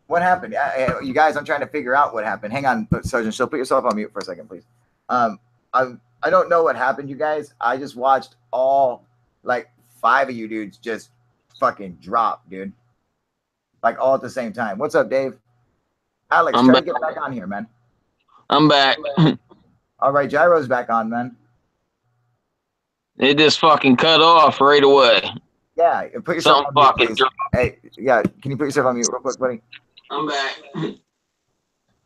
What happened? You guys, I'm trying to figure out what happened. Hang on, Sergeant. So put yourself on mute for a second, please. I don't know what happened, you guys. I just watched all like 5 of you dudes just fucking drop, dude. Like all at the same time. What's up, Dave? Alex, try to get back on here, man. I'm back. All right, Gyro's back on, man. It just fucking cut off right away. Yeah, put yourself on mute, please. Hey, yeah, can you put yourself on mute real quick, buddy? I'm back.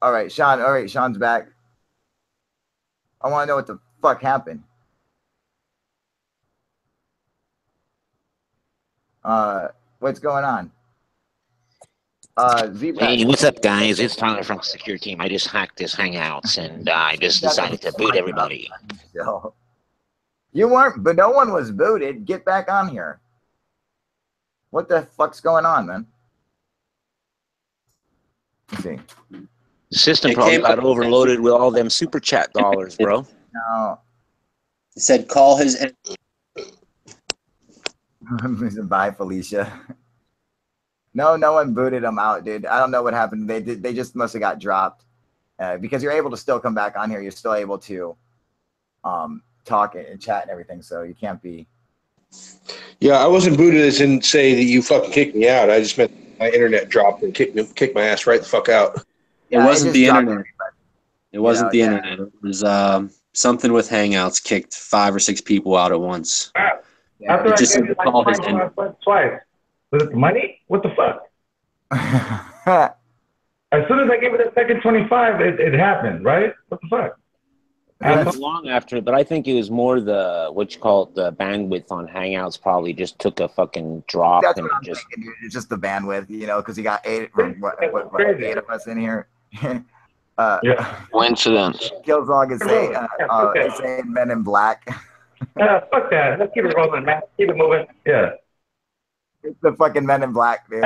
All right, Sean. All right, Sean's back. I want to know what the fuck happened. What's going on? Hey, what's up, guys? It's Tyler from the Security Team. I just hacked this Hangouts, and I just decided to boot everybody. You weren't, but no one was booted. Get back on here. What the fuck's going on, man? Let's see. System probably got overloaded with all them super chat dollars, bro. No. It said call his. Bye, Felicia. No one booted them out, dude. I don't know what happened. They just must have got dropped. Because you're able to still come back on here. You're still able to talk and chat and everything. So you can't be. Yeah, I wasn't booted as in say that you fucking kicked me out. I just meant my internet dropped and kicked my ass right the fuck out. Yeah, it wasn't the internet. everybody. It wasn't the internet. It was something with Hangouts kicked 5 or 6 people out at once. Yeah, After it I just gave you like called his end. twice. Was it money? What the fuck? As soon as I gave it a second 25, it happened, right? What the fuck? It was long after, but I think it was more the what you call it, the bandwidth on Hangouts probably just took a fucking drop. That's and what I'm just thinking, dude. It's just the bandwidth, you know, because you got 8 of us in here. Coincidence. Killzog is saying Men in Black. Fuck that. Let's keep it rolling, man. Keep it moving. Yeah. It's the fucking Men in Black, dude.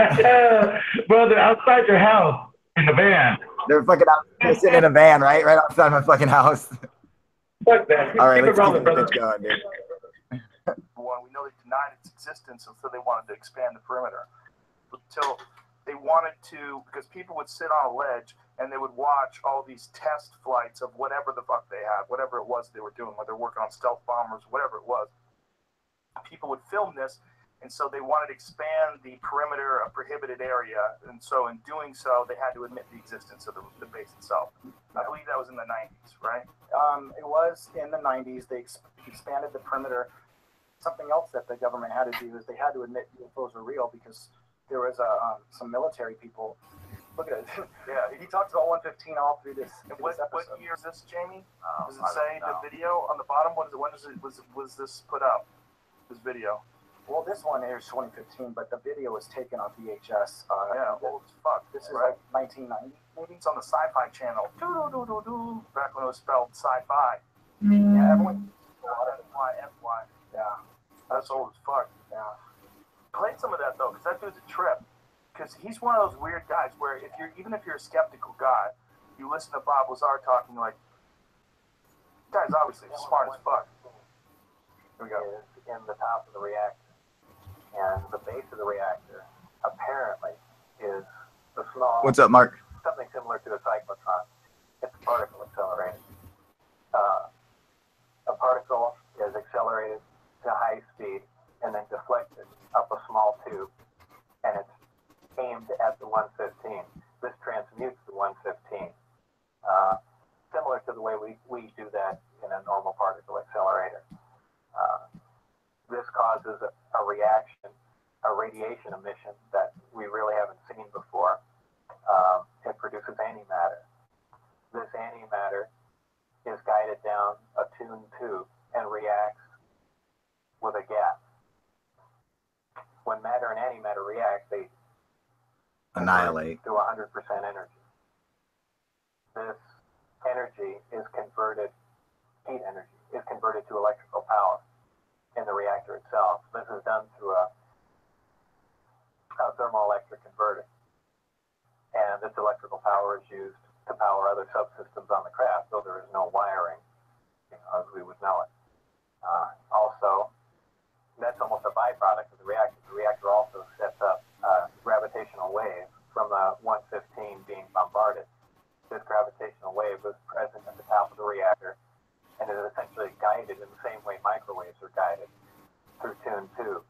Bro, they're outside your house in the van. They're fucking out. They're sitting in a van, right outside my fucking house. Fuck that. All right, keep let's it rolling, keep brother. this going, dude. We know they denied its existence, and so they wanted to expand the perimeter until they wanted to, because people would sit on a ledge and they would watch all these test flights of whatever the fuck they had, whatever it was they were doing, whether they're working on stealth bombers, whatever it was. People would film this, and so they wanted to expand the perimeter, a prohibited area, and so in doing so, they had to admit the existence of the base itself. I believe that was in the 90s, right? It was in the 90s. They expanded the perimeter. Something else that the government had to do is they had to admit UFOs were real because there was some military people. Look at it. Yeah, he talks about 115 all through this. What year is this, Jamie? Does it say the video on the bottom? When was this put up? This video. Well, this one is 2015, but the video was taken on VHS. Old as fuck. This is like 1990, maybe. It's on the Sci-Fi Channel. Back when it was spelled sci-fi. Yeah, everyone. FY. Yeah. That's old as fuck. Yeah. Played some of that though, because that dude's a trip. Because he's one of those weird guys where even if you're a skeptical guy, you listen to Bob Lazar talking like, this guy's obviously smart as fuck. Here we go. In the top of the reactor. And the base of the reactor apparently is the small. What's up, Mark? Something similar to a cyclotron. It's a particle accelerator. A particle is accelerated to high speed and then deflected up a small tube, and it's aimed at the 115. This transmutes the 115, similar to the way we do that in a normal particle accelerator. This causes a reaction, a radiation emission that we really haven't seen before. It produces antimatter. This antimatter is guided down a tuned tube and reacts with a gas. When matter and antimatter react, they annihilate to 100% energy. This energy is converted, heat energy, is converted to electrical power in the reactor itself. This is done through a thermoelectric converter. And this electrical power is used to power other subsystems on the craft, though there is no wiring, as we would know it. Also, that's almost a byproduct of the reactor. The reactor also sets up a gravitational wave from the 115 being bombarded. This gravitational wave was present at the top of the reactor, and it is essentially guided in the same way microwaves are guided through tuned tube.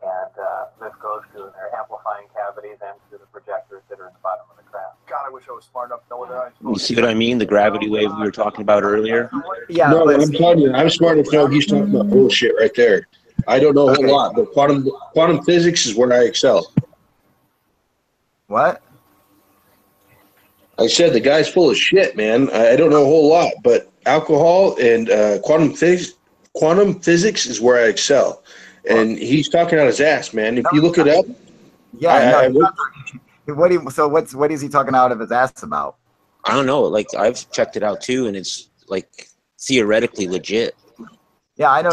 And this goes to their amplifying cavities and to the projectors that are in the bottom of the craft. God, I wish I was smart enough to know what that is. You see what I mean? The gravity wave we were talking about earlier. Yeah, No, I'm telling you, I'm smart enough to know he's talking about bullshit right there. I don't know a whole lot, but quantum physics is where I excel. What? I said the guy's full of shit, man. I don't know a whole lot, but alcohol and quantum physics is where I excel. And he's talking out his ass, man. If you look it up, what is he talking out of his ass about? I don't know. Like I've checked it out too, and it's like theoretically legit. Yeah, I know.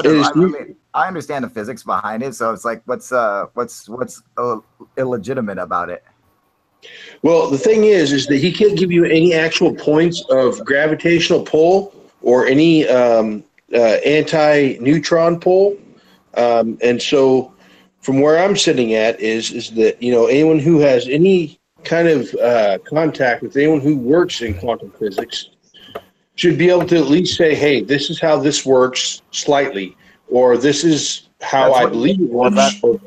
I understand the physics behind it, so it's like, what's illegitimate about it? Well, the thing is that he can't give you any actual points of gravitational pull or any anti-neutron pull. And so from where I'm sitting at is that, anyone who has any kind of contact with anyone who works in quantum physics should be able to at least say, hey, this is how this works slightly, or this is how I believe it Well,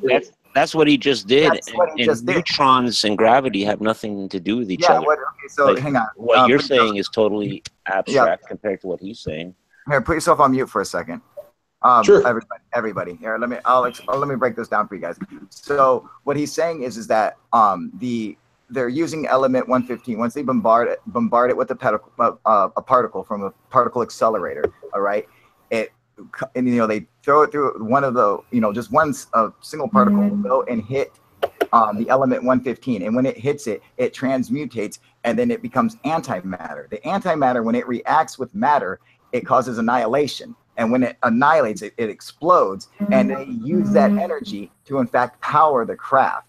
works. that's what he just did. That's what he just did. Neutrons and gravity have nothing to do with each other. Okay, so Like, hang on. What you're saying is totally abstract compared to what he's saying. Here, put yourself on mute for a second. Sure. Everybody. Here, let me break this down for you guys. So what he's saying is that they're using element 115. Once they bombard it with a particle from a particle accelerator. All right, and they throw it through one of the just one single particle will go and hit the element 115, and when it hits it, it transmutates, and then it becomes antimatter. The antimatter, when it reacts with matter, it causes annihilation, and when it annihilates it, it explodes, and they use that energy to in fact power the craft.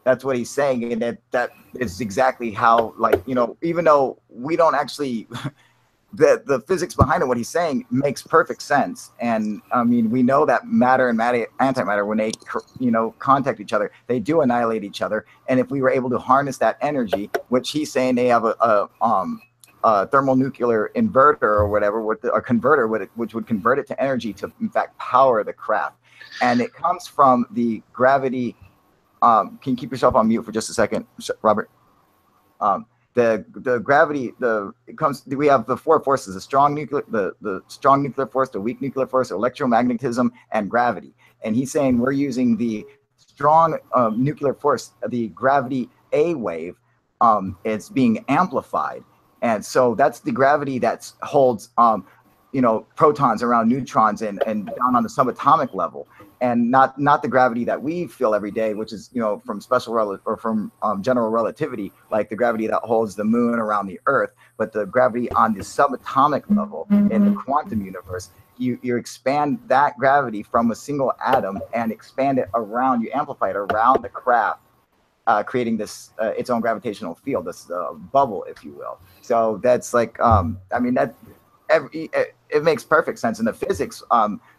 That's what he's saying, and that is exactly how, even though we don't actually the physics behind it, what he's saying makes perfect sense. And I mean, we know that matter and antimatter, when they contact each other, they do annihilate each other. And if we were able to harness that energy, which he's saying they have a thermonuclear inverter or whatever, with a converter which would convert it to energy to in fact power the craft. And it comes from the gravity. Can you keep yourself on mute for just a second, Robert? The gravity, we have the four forces: the strong nuclear force, the weak nuclear force, electromagnetism, and gravity. And he's saying we're using the strong nuclear force, the gravity A wave. It's being amplified, and so that's the gravity that holds protons around neutrons and down on the subatomic level, and not the gravity that we feel every day, which is from general relativity, like the gravity that holds the moon around the Earth, but the gravity on the subatomic level in the quantum universe. You expand that gravity from a single atom and expand it around, you amplify it around the craft, creating this its own gravitational field, this bubble, if you will. So that's like it makes perfect sense, and the physics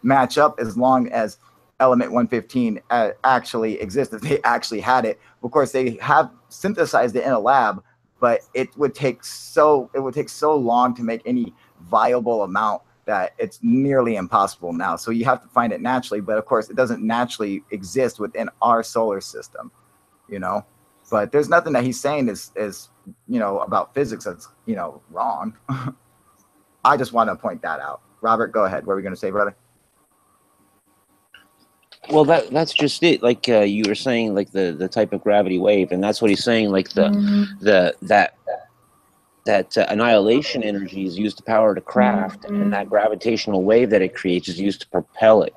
match up as long as element 115 actually exists. If they actually had it, of course they have synthesized it in a lab, but it would take so long to make any viable amount that it's nearly impossible now. So you have to find it naturally, but of course it doesn't naturally exist within our solar system, But there's nothing that he's saying is about physics that's wrong. I just want to point that out. Robert, go ahead. What were we going to say, brother? Well, that's just it. Like you were saying, like the type of gravity wave, and that's what he's saying. Like that annihilation energy is used to power the craft, and that gravitational wave that it creates is used to propel it.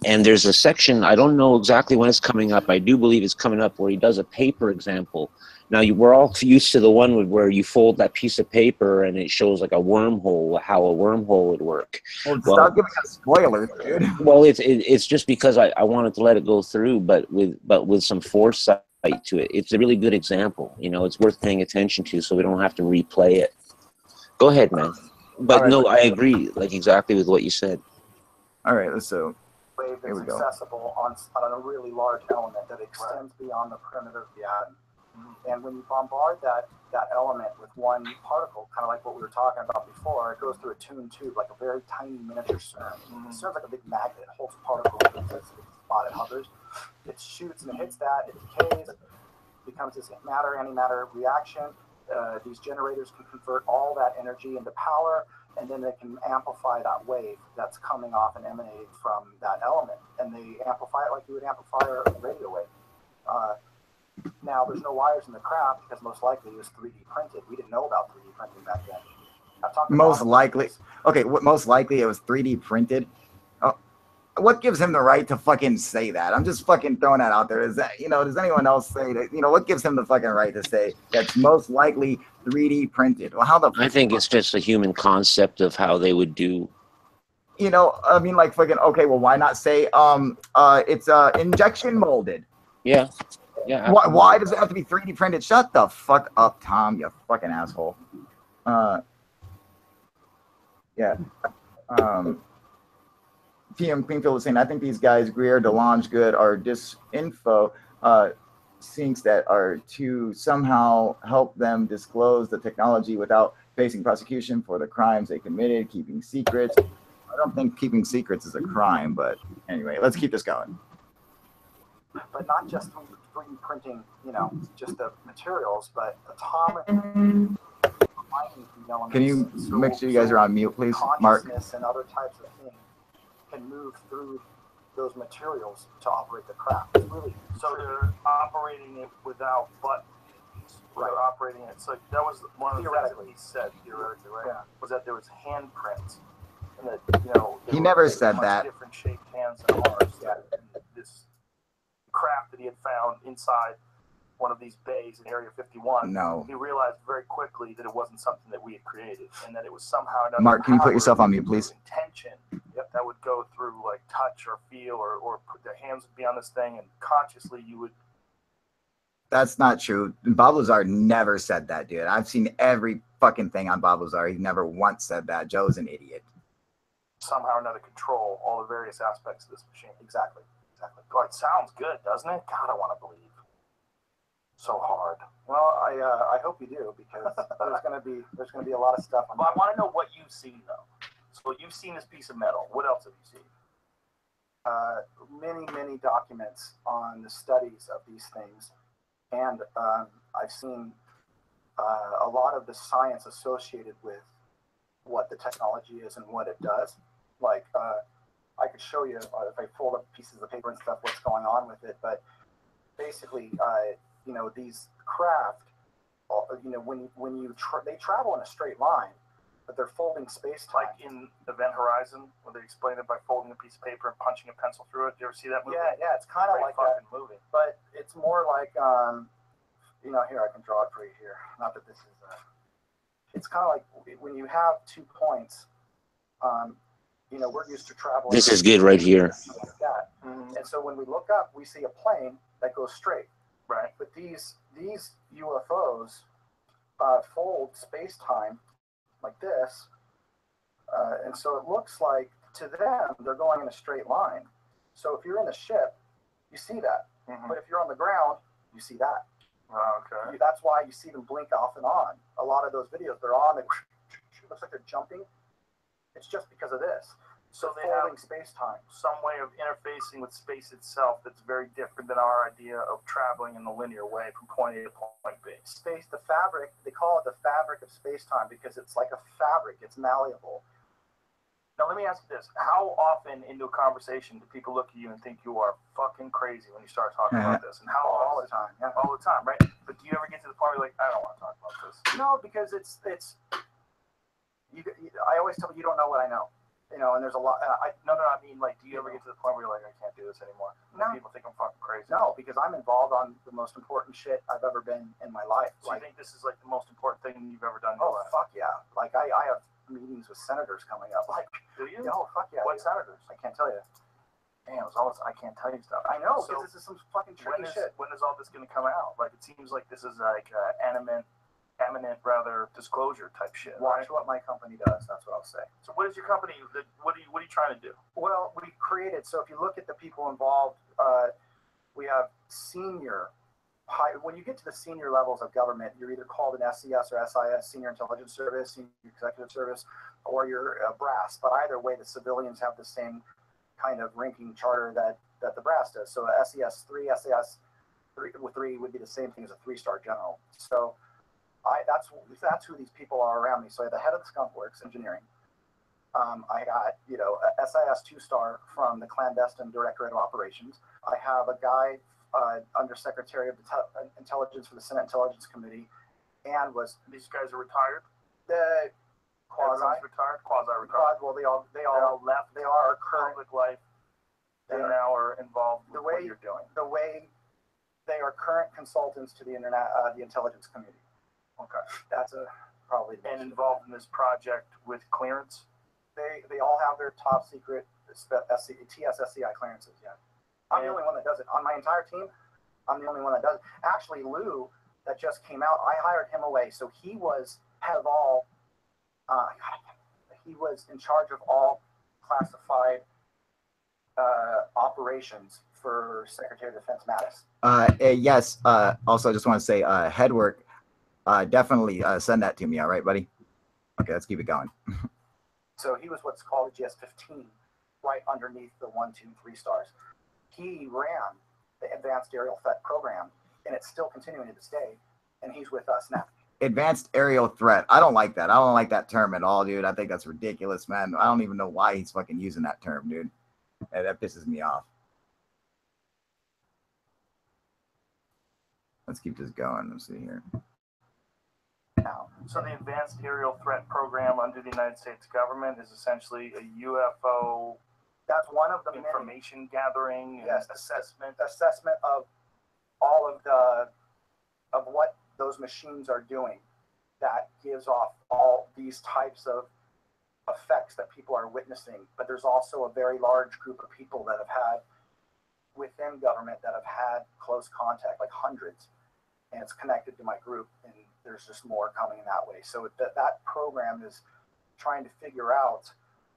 And there's a section, I don't know exactly when it's coming up. I do believe it's coming up, where he does a paper example. Now, we're all used to the one where you fold that piece of paper and it shows like a wormhole, how a wormhole would work. Well, stop giving us spoilers, dude. Well, it's just because I wanted to let it go through, but with some foresight to it. It's a really good example. It's worth paying attention to, so we don't have to replay it. Go ahead, man. But right, no, I agree, like exactly with what you said. All right, so wave is accessible on a really large element that extends beyond the perimeter of the atom. And when you bombard that element with one particle, kind of like what we were talking about before, it goes through a tuned tube, like a very tiny miniature CERN. It serves like a big magnet. It holds a particle in the spot it hovers. It shoots and it hits that. It decays. It becomes this antimatter reaction. These generators can convert all that energy into power, and then they can amplify that wave that's coming off and emanating from that element. And they amplify it like you would amplify a radio wave. Now, there's no wires in the craft because most likely it was 3D printed. We didn't know about 3D printing back then. Most likely it was 3D printed. Oh, what gives him the right to fucking say that? I'm just fucking throwing that out there. Is that, does anyone else say that? What gives him the fucking right to say that's most likely 3D printed? Well, I think it's just a human concept of how they would do. Like fucking, okay, well, why not say it's injection molded? Yeah. Yeah. Why does it have to be 3D printed? Shut the fuck up, Tom, you fucking asshole. Yeah. TM Greenfield is saying, I think these guys, Greer, DeLonge, Good, are disinfo sinks that are to somehow help them disclose the technology without facing prosecution for the crimes they committed, keeping secrets. I don't think keeping secrets is a crime, but anyway, let's keep this going. But not just 3D printing, you know, just the materials, but atomic mining, Can you make sure you guys are on mute, please, Mark? Consciousness and other types of things can move through those materials to operate the craft. It's really so they're operating it without buttons. Right. They're operating it. So that was one of the things that he said theoretically, right? Yeah. Was that there was handprints, and that, you know, he never said that. Different shaped hands than ours. Yeah. And this craft that he had found inside one of these bays in Area 51. No. He realized very quickly that it wasn't something that we had created, and that it was somehow another Mark, can you put yourself on mute, please? Intention that would go through like touch or feel, or put their hands would be on this thing, and consciously you would. That's not true. Bob Lazar never said that, dude. I've seen every fucking thing on Bob Lazar. He never once said that. Joe's an idiot. Somehow or another control all the various aspects of this machine. Exactly. Exactly. Oh, it sounds good, doesn't it? God, I want to believe. So hard. Well, I hope you do, because there's gonna be a lot of stuff. Well, I want to know what you've seen though. So you've seen this piece of metal. What else have you Many seen? many documents on the studies of these things, and I've seen a lot of the science associated with what the technology is and what it does. Like I could show you if I fold up pieces of paper and stuff what's going on with it, but basically, you know, these craft, you know, when they travel in a straight line, but they're folding space-time. Like in Event Horizon, where they explain it by folding a piece of paper and punching a pencil through it. Do you ever see that movie? Yeah, it's kind of like that movie. But it's more like, you know, here I can draw it for you here. Not that this is. It's kind of like when you have 2 points. You know, we're used to traveling. This is good right here. Like that. Mm-hmm. And so when we look up, we see a plane that goes straight. Right. But these UFOs fold space-time like this, and so it looks like to them they're going in a straight line. So if you're in the ship, you see that. Mm-hmm. But if you're on the ground, you see that. Oh, okay. That's why you see them blink off and on. A lot of those videos, they're on. It looks like they're jumping. It's just because of this. So they have space-time, some way of interfacing with space itself that's very different than our idea of traveling in the linear way from point A to point B. Space, the fabric, they call it the fabric of space-time because it's like a fabric. It's malleable. Now, let me ask you this. How often into a conversation do people look at you and think you are fucking crazy when you start talking about this? And how all the time? Yeah. All the time, right? But do you ever get to the point where you're like, I don't want to talk about this? No, because it's I always tell you, you don't know what I know. You know, and there's a lot. I mean, like, do you ever get to the point where you're like, I can't do this anymore? No. People think I'm fucking crazy. No, because I'm involved on the most important shit I've ever been in my life. So you think this is like the most important thing you've ever done in your life? Oh, fuck yeah. Like, I have meetings with senators coming up. Like, do you? Oh, fuck yeah. What senators? I can't tell you. Damn, it's always, I can't tell you stuff. I know, because this is some fucking tricky shit. When is all this going to come out? Like, it seems like this is like eminent disclosure type shit. Watch what my company does. That's what I'll say. So what is your company? What are you trying to do? Well, we created. So if you look at the people involved, we have senior. When you get to the senior levels of government, you're either called an SES or SIS, Senior Intelligence Service, Senior Executive Service, or you're brass. But either way, the civilians have the same kind of ranking charter that the brass does. So SES 3, SAS 3 would be the same thing as a 3-star general. So that's who these people are around me. So I have the head of the Skunk Works Engineering. I got, you know, a SIS 2-star from the clandestine Directorate of Operations. I have a guy Undersecretary of Intelligence for the Senate Intelligence Committee, and these guys are retired. The quasi-retired. Well, they all left. They are current public life. They now are involved with what you're doing. The way they are current consultants to the intelligence community. Okay, that's probably involved in this project with clearance. They all have their top secret TSSCI clearances. Yeah, I'm the only one that does it on my entire team. I'm the only one that does it. Actually, Lou, that just came out, I hired him away, so he was head of all. He was in charge of all classified operations for Secretary of Defense Mattis. Yes. Also, I just want to say, head work. Definitely send that to me. All right, buddy. Okay, let's keep it going. So he was what's called a GS-15, right underneath the 1, 2, 3 stars. He ran the Advanced Aerial Threat program, and it's still continuing to this day, and he's with us now. Advanced aerial threat. I don't like that. I don't like that term at all, dude. I think that's ridiculous, man. I don't even know why he's fucking using that term, dude. That pisses me off. Let's keep this going. Let's see here. Now, so the Advanced Aerial Threat Program under the United States government is essentially a UFO. That's one of the information gathering, yes, assessment of all of what those machines are doing. That gives off all these types of effects that people are witnessing. But there's also a very large group of people that have had within government that have had close contact, like hundreds, and it's connected to my group, and there's just more coming in that way. So that program is trying to figure out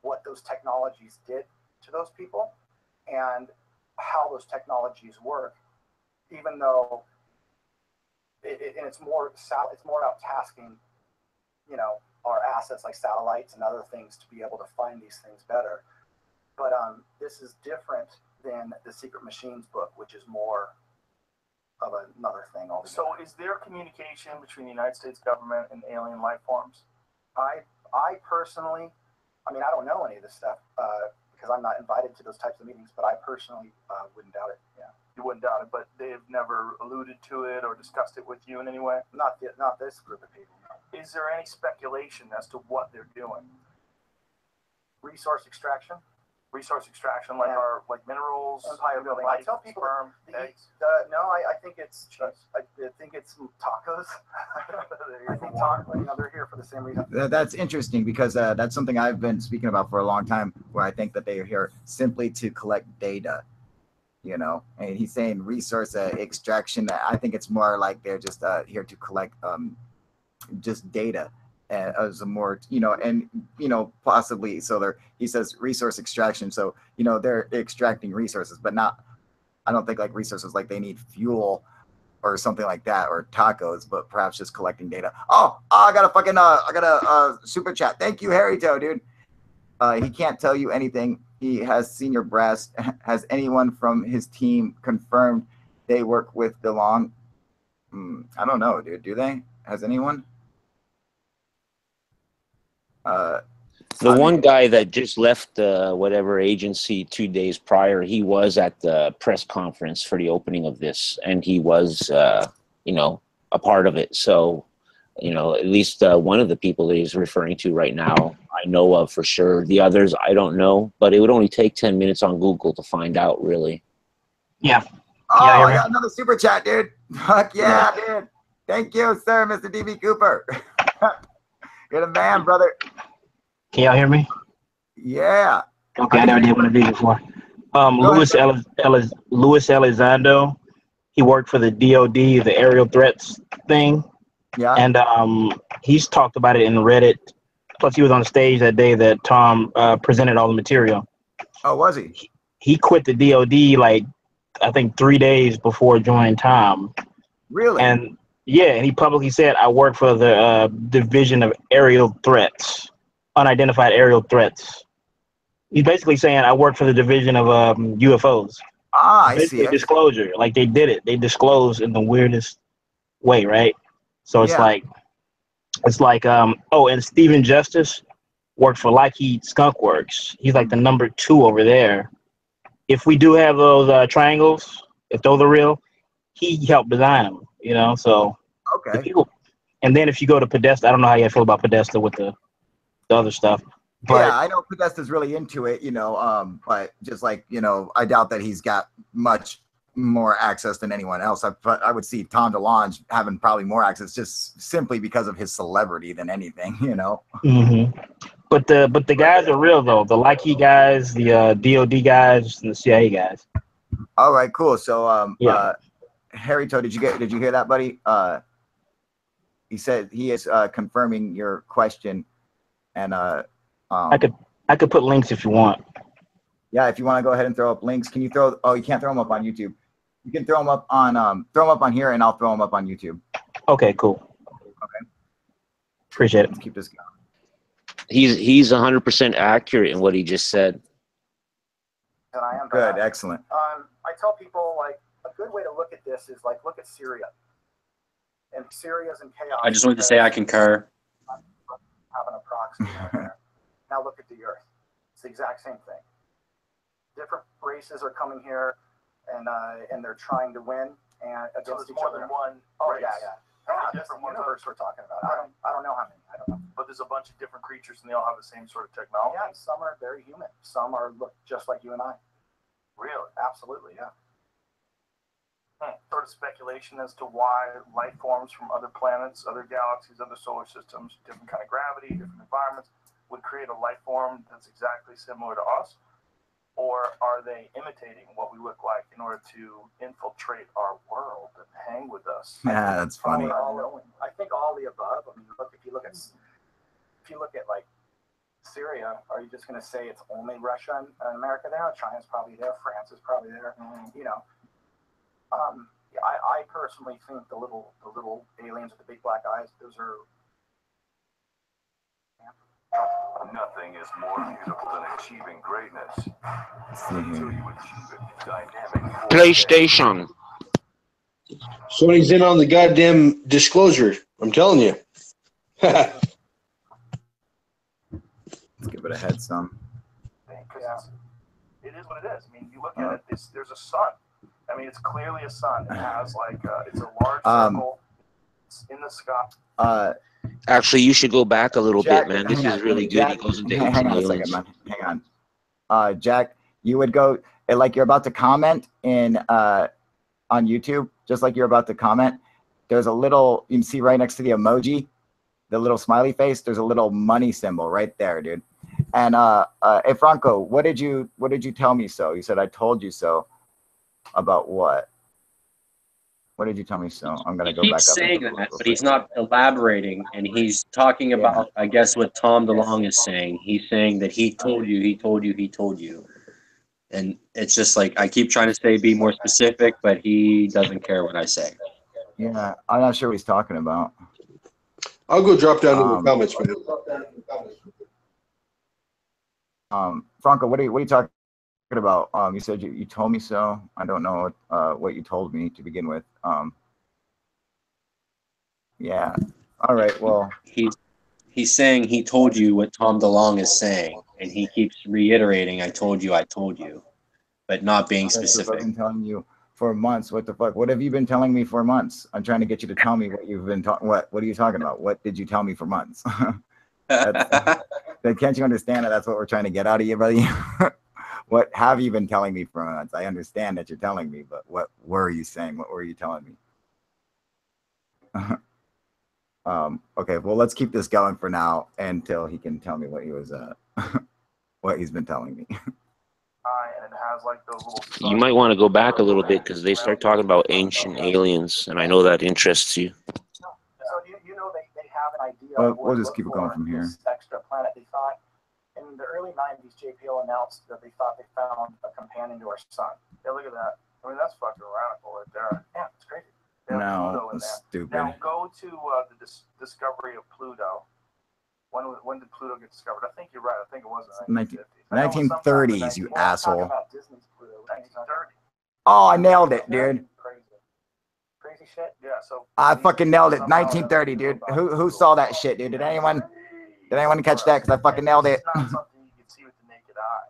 what those technologies did to those people and how those technologies work, even though it's more about tasking, you know, our assets like satellites and other things to be able to find these things better. But this is different than the Secret Machines book, which is more of another thing altogether. So is there communication between the United States government and alien life forms? I personally, I mean, I don't know any of this stuff because I'm not invited to those types of meetings, but I personally wouldn't doubt it. Yeah. You wouldn't doubt it, but they've never alluded to it or discussed it with you in any way? Not this group of people. Is there any speculation as to what they're doing? Resource extraction, like our minerals, empire building. I tell people, sperm, eggs. No, I think it's I think it's tacos. I think tacos. You know, they're here for the same reason. That's interesting because that's something I've been speaking about for a long time. Where I think that they are here simply to collect data. You know, and he's saying resource extraction. I think it's more like they're just here to collect just data as a more, you know, and, you know, possibly. So he says resource extraction. So, you know, they're extracting resources, but not, I don't think like resources like they need fuel or something like that or tacos, but perhaps just collecting data. Oh, I got a super chat. Thank you, Harry Toe, dude. He can't tell you anything. He has seen your breast. Has anyone from his team confirmed they work with DeLonge? I don't know, dude. Do they? Has anyone? The one guy that just left whatever agency 2 days prior, he was at the press conference for the opening of this, and he was, you know, a part of it. So, you know, at least one of the people that he's referring to right now, I know of for sure. The others, I don't know, but it would only take 10 minutes on Google to find out, really. Yeah. Oh, I got another super chat, dude. Fuck yeah, dude. Thank you, sir, Mr. DB Cooper. You're the man, brother. Can y'all hear me? Yeah. Okay, I never did one of these before. Louis Elizondo, he worked for the DOD, the aerial threats thing. Yeah. And he's talked about it in Reddit. Plus, he was on the stage that day that Tom presented all the material. Oh, was he? He quit the DOD like, I think 3 days before joining Tom. Really? And yeah, and he publicly said, I work for the Division of Aerial Threats, Unidentified Aerial Threats. He's basically saying, I work for the Division of UFOs. Ah, I basically see. Disclosure. Like they did it. They disclosed in the weirdest way, right? So it's like, oh, and Stephen Justice worked for Lockheed Skunk Works. He's like the number 2 over there. If we do have those triangles, if those are real, he helped design them, you know? So, okay. And then if you go to Podesta, I don't know how you feel about Podesta with the other stuff. But yeah, I know Podesta's really into it, you know, but just like, you know, I doubt that he's got much more access than anyone else. I would see Tom DeLonge having probably more access just simply because of his celebrity than anything, you know. Mm-hmm. But the guys are real though. The Lockheed guys, the DOD guys, and the CIA guys. All right, cool. So Harry Toe, did you hear that, buddy? He said he is confirming your question, and I could put links if you want. Yeah, if you want to go ahead and throw up links, can you throw? Oh, you can't throw them up on YouTube. You can throw them up on here, and I'll throw them up on YouTube. Okay, cool. Okay. Appreciate it. Let's keep this going. He's 100% accurate in what he just said. And I am good, excellent. I tell people, like, a good way to look at this is, like, look at Syria. And Syria's in chaos. I just wanted to say I concur. Having a proxy out there. Now look at the Earth. It's the exact same thing. Different races are coming here, and they're trying to win and against each other. One oh race. yeah. That's the universe we're talking about. I don't know how many. I don't know. But there's a bunch of different creatures, and they all have the same sort of technology. Yeah, and some are very human. Some are look just like you and I. Really? Absolutely, yeah. Sort of speculation as to why life forms from other planets, other galaxies, other solar systems, different kind of gravity, different environments, would create a life form that's exactly similar to us? Or are they imitating what we look like in order to infiltrate our world and hang with us? Yeah, that's funny. I think all the above. I mean, look, if you look at like Syria, are you just going to say it's only Russia and America there? China's probably there. France is probably there. You know, I personally think the little aliens with the big black eyes, those are. Nothing is more beautiful than achieving greatness. Until you achieve it, dynamic. PlayStation. Sony's in on the goddamn disclosure. I'm telling you. Let's give it a head some. Yeah. It is what it is. I mean, you look at it, there's a sun. I mean, it's clearly a sun. It has like, it's a large circle. It's in the sky. Actually, you should go back a little Jack, bit, man. This is really good. He goes into hang on a second, man. Hang on. Jack, you would go, like you're about to comment in on YouTube, just like you're about to comment. There's a little, you can see right next to the emoji, the little smiley face, there's a little money symbol right there, dude. And hey Franco, what did you tell me so? You said I told you so. About what? What did you tell me so? I'm gonna go back up. He's saying that, but he's not elaborating, and he's talking about, I guess, what Tom DeLonge is saying. He's saying that he told you, he told you, he told you. And it's just like, I keep trying to say be more specific, but he doesn't care what I say. Yeah, I'm not sure what he's talking about. I'll go drop down to the comments, man. Franco, what are you talking about? You said you told me so. I don't know what you told me to begin with. Yeah. All right. Well, he's saying he told you what Tom DeLonge is saying, and he keeps reiterating, I told you, but not being specific. I've been telling you for months. What the fuck? What have you been telling me for months? I'm trying to get you to tell me what you've been talking. What are you talking about? What did you tell me for months? Can't you understand that that's what we're trying to get out of you, buddy? What have you been telling me for months? I understand that you're telling me, but what were you saying? What were you telling me? Okay, well, let's keep this going for now until he can tell me what he was what he's been telling me. And it has like those little. You might want to go back a little bit because they start talking about ancient aliens, and I know that interests you. So you know they have an idea. Well, we'll just keep it going from here. Extra planet. They thought in the early 90s, JPL announced that they thought they found a companion to our sun. Yeah, look at that. I mean, that's fucking radical right there. Yeah, it's crazy. No, it's stupid. Now go to the discovery of Pluto. When did Pluto get discovered? I think you're right. I think it was in the 1930s, you asshole. Disney's Pluto. 1930. Oh, I nailed it, dude. Crazy shit. Yeah. So I fucking nailed it. 1930, dude. Who saw that shit, dude? Did anyone catch that? Because I fucking nailed it. It's not something you can see with the naked eye.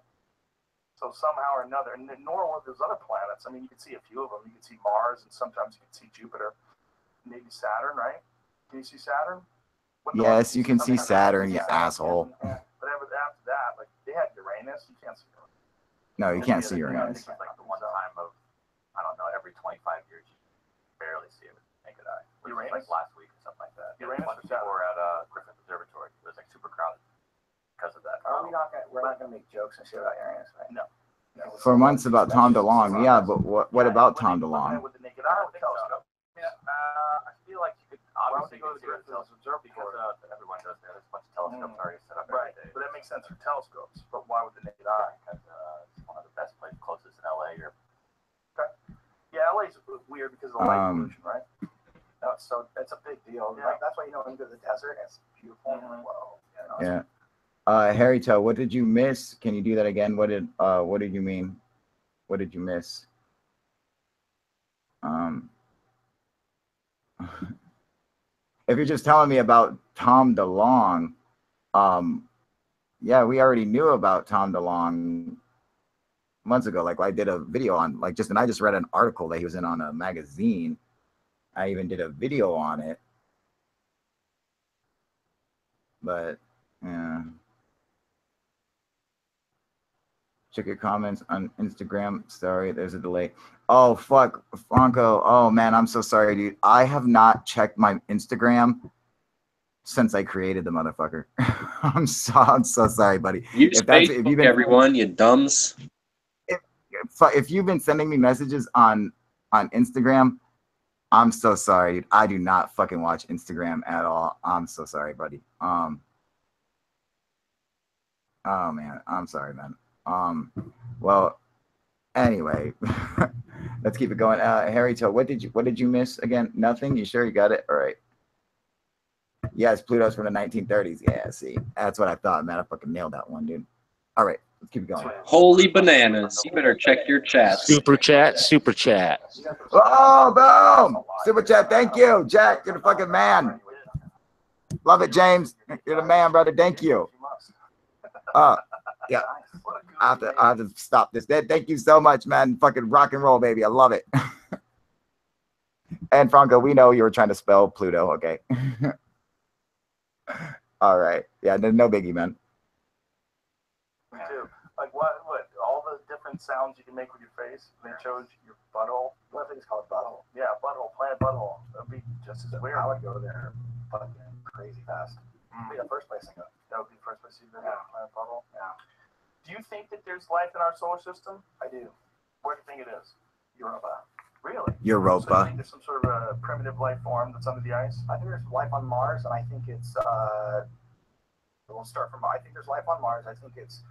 So somehow or another, and nor were those other planets. I mean, you can see a few of them. You can see Mars, and sometimes you can see Jupiter, maybe Saturn, right? Can you see Saturn? Yes, you can see Saturn, you asshole. But after that, like they had Uranus. You can't see Uranus. No, you can't see Uranus. It's like the one time of, I don't know, every 25 years you barely see it with the naked eye. Uranus? Like last week or something like that. Uranus or Saturn? Or at Griffith Observatory. It was like super crowded because of that. We're not gonna make jokes and shit about Uranus, right? No. For months about Tom DeLonge, yeah, but what about Tom DeLonge? With the naked eye, with the telescope. Yeah, I feel like you could obviously go to the Griffith Observatory because everyone does that. There's a bunch of telescopes already set up. Right, but that makes sense for telescopes. But why with the naked eye? Because it's one of the best places, closest in LA. Okay. Yeah, LA's weird because of the light pollution, right? No, so it's a big deal. Yeah. That's why you know when you go to the desert, it's beautiful. Yeah. Harry Toe, what did you miss? Can you do that again? What did you mean? What did you miss? If you're just telling me about Tom DeLonge, yeah, we already knew about Tom DeLonge months ago. Like I did a video on I just read an article that he was in on a magazine. I even did a video on it. But yeah. Check your comments on Instagram. Sorry, there's a delay. Oh, fuck, Franco. Oh, man, I'm so sorry, dude. I have not checked my Instagram since I created the motherfucker. I'm so sorry, buddy. Use Facebook, everyone, you dumbs. If you've been sending me messages on Instagram, I'm so sorry, dude. I do not fucking watch Instagram at all. I'm so sorry, buddy. Oh, man. I'm sorry, man. Well, anyway, let's keep it going. Harry Toe, what did you miss again? Nothing? You sure you got it? All right. Yes, Pluto's from the 1930s. Yeah, see, that's what I thought, man. I fucking nailed that one, dude. All right, let's keep it going. Holy bananas. You better check your chat. Super chat, super chat. Oh, boom! Super chat, thank you, Jack. You're the fucking man. Love it, James. You're the man, brother. Thank you. Yeah. I have to stop this. Thank you so much, man. Fucking rock and roll, baby. I love it. And Franco, we know you were trying to spell Pluto, okay? All right. Yeah, no biggie, man. Me too. Like what all the different sounds you can make with your face. And they chose your butthole. Well, I think it's called butthole. Yeah, butthole, planet butthole. That'd be just as weird. I would go there fucking crazy fast. Be the first place I go. That would be the first place you go. Yeah. Planet butthole. Yeah. Do you think that there's life in our solar system? I do. Where do you think it is? Europa. Really? Europa. So you think there's some sort of a primitive life form that's under the ice? I think there's life on Mars, and I think it's we'll start from. I think there's life on Mars. I think it's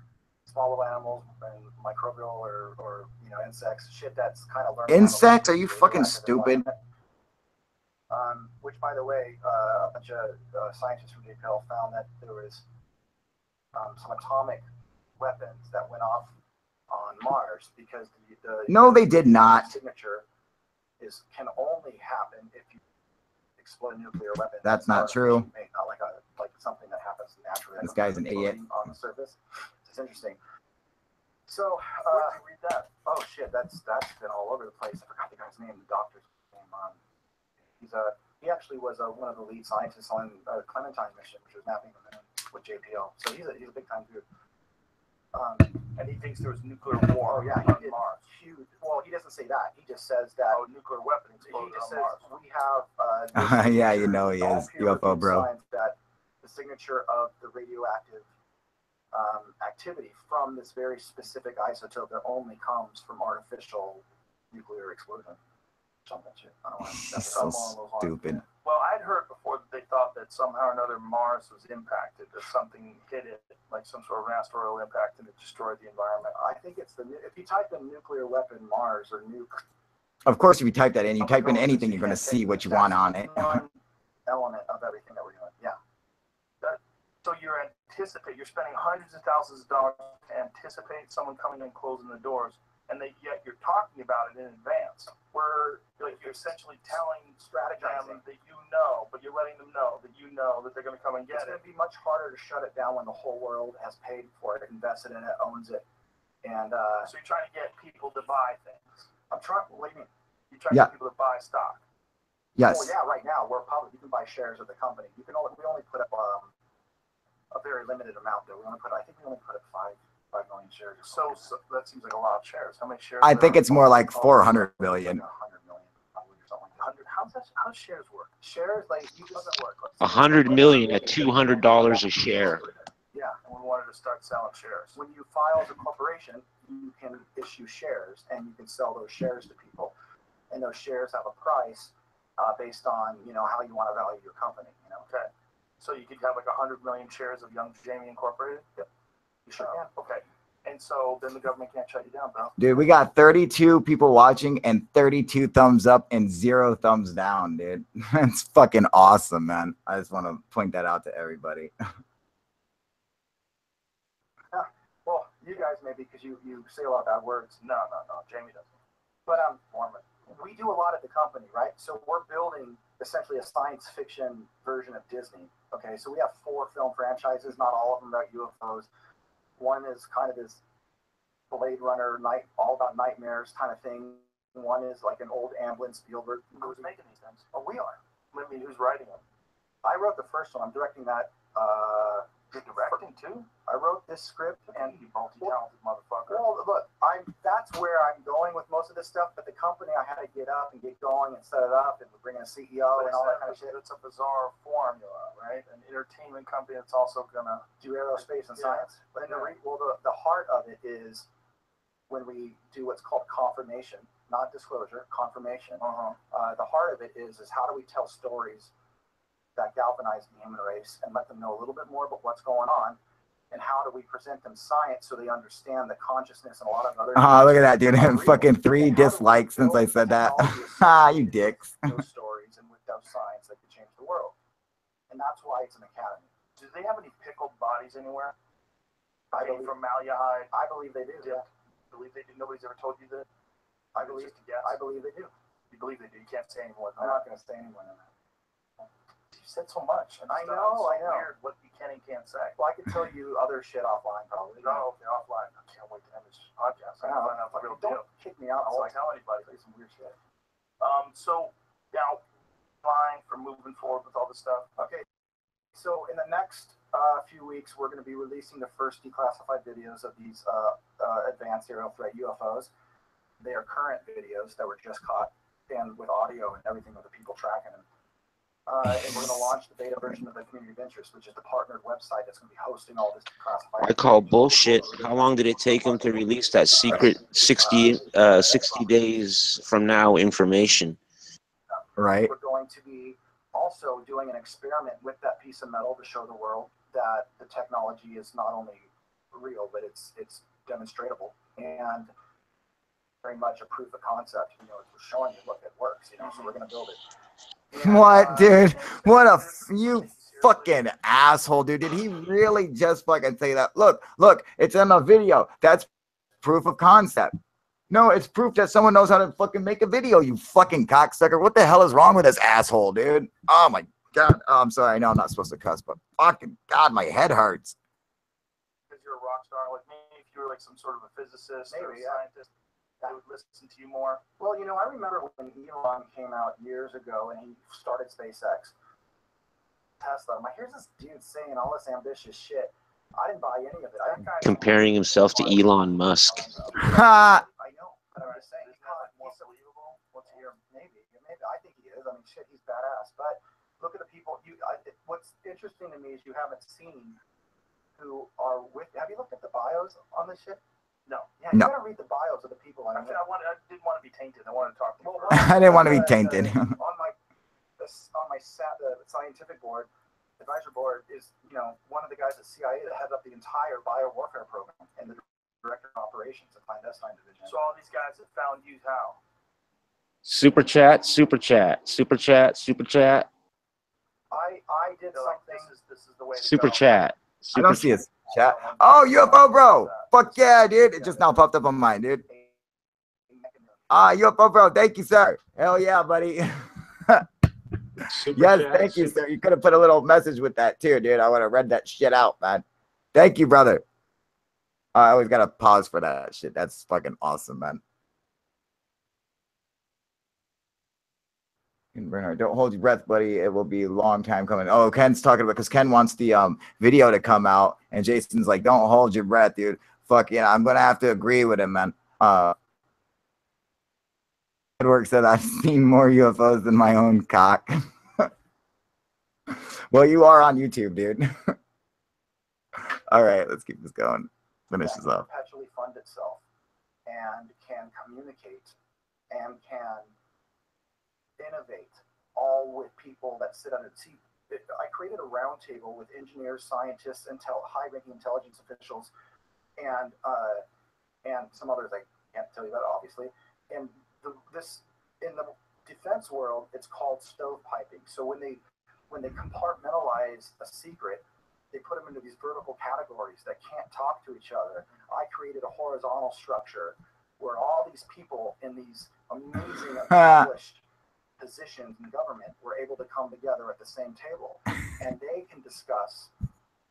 small little animals and microbial or insects. Shit that's kind of learned. Insects? Are you fucking stupid? Which, by the way, a bunch of scientists from JPL found that there was some atomic weapons that went off on Mars because the no, they did not. Signature can only happen if you explode a nuclear weapon. That's not true. Not like something that happens naturally. This guy's an idiot. On the surface. It's interesting. So, where did you read that? Oh shit, that's been all over the place. I forgot the guy's name. The doctor's name. He actually was one of the lead scientists on Clementine mission, which was mapping the moon with JPL. So he's a big time dude. And he thinks there was nuclear war. Oh yeah, he did. Huge. Well, he doesn't say that. He just says that. Oh, nuclear weapons. He just says we have. Yeah, you know he is UFO bro. That the signature of the radioactive activity from this very specific isotope that only comes from artificial nuclear explosion. Something shit. I don't know. That's so stupid. Well, I'd heard before that they thought that somehow or another Mars was impacted, that something hit it, like some sort of an asteroidal impact, and it destroyed the environment. I think it's if you type in nuclear weapon Mars or nuke. Of course, if you type that in, you type in anything, you're going to see what you want on it. One element of everything that we're doing. Yeah. So you're spending hundreds of thousands of dollars to anticipate someone coming and closing the doors, and yet you're talking about it in advance. You're essentially telling them that you know, but you're letting them know that you know that they're going to come and get it. It's going to be much harder to shut it down when the whole world has paid for it, invested in it, owns it, and so you're trying to get people to buy things. I'm trying. What do you mean? You're trying to get people to buy stock. Yes. Well, yeah. Right now we're public. You can buy shares of the company. We only put up a very limited amount though. I think we only put up 5 million shares. So that seems like a lot of shares. How many shares? I think it's more like 400 million. 100 million, probably, or something like 100. How does shares work? Shares doesn't work. 100 million at $200 a share. Yeah, and we wanted to start selling shares. When you file as a corporation, you can issue shares, and you can sell those shares to people, and those shares have a price based on how you want to value your company. Okay. So you could have like 100 million shares of Young Jamie Incorporated? Yep. You sure can. Okay. And so then the government can't shut you down, bro. Dude, we got 32 people watching and 32 thumbs up and 0 thumbs down, dude. That's fucking awesome, man. I just want to point that out to everybody. You guys maybe because you say a lot of bad words. No. Jamie doesn't. But we do a lot at the company, right? So we're building essentially a science fiction version of Disney. Okay, so we have 4 film franchises, not all of them about UFOs. One is kind of this Blade Runner, all about nightmares kind of thing. One is like an old Amblin Spielberg. Who's making these things? Oh, we are. I mean, who's writing them? I wrote the first one. I'm directing that. You're directing too? I wrote this script and you multi-talented motherfucker. Well, look, that's where I'm going with most of this stuff. But the company, I had to get up and get going and set it up, and we're bringing a CEO and all that kind of shit. It's a bizarre formula, right? An entertainment company that's also gonna do aerospace and science. But the heart of it is when we do what's called confirmation, not disclosure, confirmation. The heart of it is how do we tell stories that galvanize the human race and let them know a little bit more about what's going on, and how do we present them science so they understand the consciousness and a lot of other. Look at that, dude! Fucking 3 dislikes since I said that. You dicks. Those stories and with those science that could change the world, and that's why it's an academy. Do they have any pickled bodies anywhere? I believe formaldehyde. I believe they do. Yeah. Believe they do. Nobody's ever told you that. I believe they do. You believe they do. You can't say any more than I'm that. not going to say any more than that. You said so much. I know. Weird what you can and can't say. Well, I can tell you other shit offline, probably. No, okay, offline. I can't wait to end this podcast. I can find out the real deal. Don't kick me out. I won't tell anybody. Say some weird shit. So now, line for moving forward with all this stuff. Okay. So in the next few weeks, we're going to be releasing the first declassified videos of these advanced aerial threat UFOs. They are current videos that were just caught, and with audio and everything of the people tracking them. And we're going to launch the beta version of the Community of Interest, which is the partnered website that's going to be hosting all this classified. I call bullshit. How long did it take him to release that secret 60 days from now information? Right. We're going to be also doing an experiment with that piece of metal to show the world that the technology is not only real, but it's demonstratable and very much a proof of concept. We're showing you, look, it works. So we're going to build it. What, dude? What you fucking asshole, dude. Did he really just fucking say that? Look, it's in a video. That's proof of concept. No, it's proof that someone knows how to fucking make a video, you fucking cocksucker. What the hell is wrong with this asshole, dude? Oh my God. Oh, I'm sorry. I know I'm not supposed to cuss, but fucking God, my head hurts. Because you're a rock star like me, if you were like some sort of a physicist or a scientist, I would listen to you more. Well, I remember when Elon came out years ago and he started SpaceX. Tesla. I'm like, here's this dude saying all this ambitious shit. I didn't buy any of it. Comparing himself to Elon Musk. I know. But I'm just saying, he's more believable. What's here? Maybe. I think he is. I mean, shit, he's badass. But look at the people. What's interesting to me is you haven't seen who are with. Have you looked at the bios on this shit? No. Yeah, you gotta read the bios of the people. I didn't want to be tainted. I wanted to talk to you. I didn't want to be tainted. on my scientific board, advisor board is one of the guys at CIA that heads up the entire biowarfare program and the director of operations at clandestine division. So all these guys have found you how? Super chat, super chat, super chat, super chat. I did something. This is the way. Super chat. I don't see his chat. Oh, UFO bro. Fuck yeah, dude. It just now popped up on mine, dude. UFO bro. Thank you, sir. Hell yeah, buddy. Yes, thank you, sir. You could have put a little message with that too, dude. I would have read that shit out, man. Thank you, brother. I always gotta pause for that shit. That's fucking awesome, man. Bernard, don't hold your breath, buddy. It will be a long time coming. Oh, Ken's talking about because Ken wants the video to come out, and Jason's like, "Don't hold your breath, dude." Fuck yeah, I'm gonna have to agree with him, man. Edward said, "I've seen more UFOs than my own cock." Well, you are on YouTube, dude. All right, let's keep this going. Finish this off. Perpetually fund itself and can communicate and can innovate, all with people that sit under. See, I created a roundtable with engineers, scientists, high-ranking intelligence officials, and some others. I can't tell you that, obviously. And in the defense world, it's called stovepiping. So when they compartmentalize a secret, they put them into these vertical categories that can't talk to each other. I created a horizontal structure where all these people in these amazing accomplished positions in government were able to come together at the same table, and they can discuss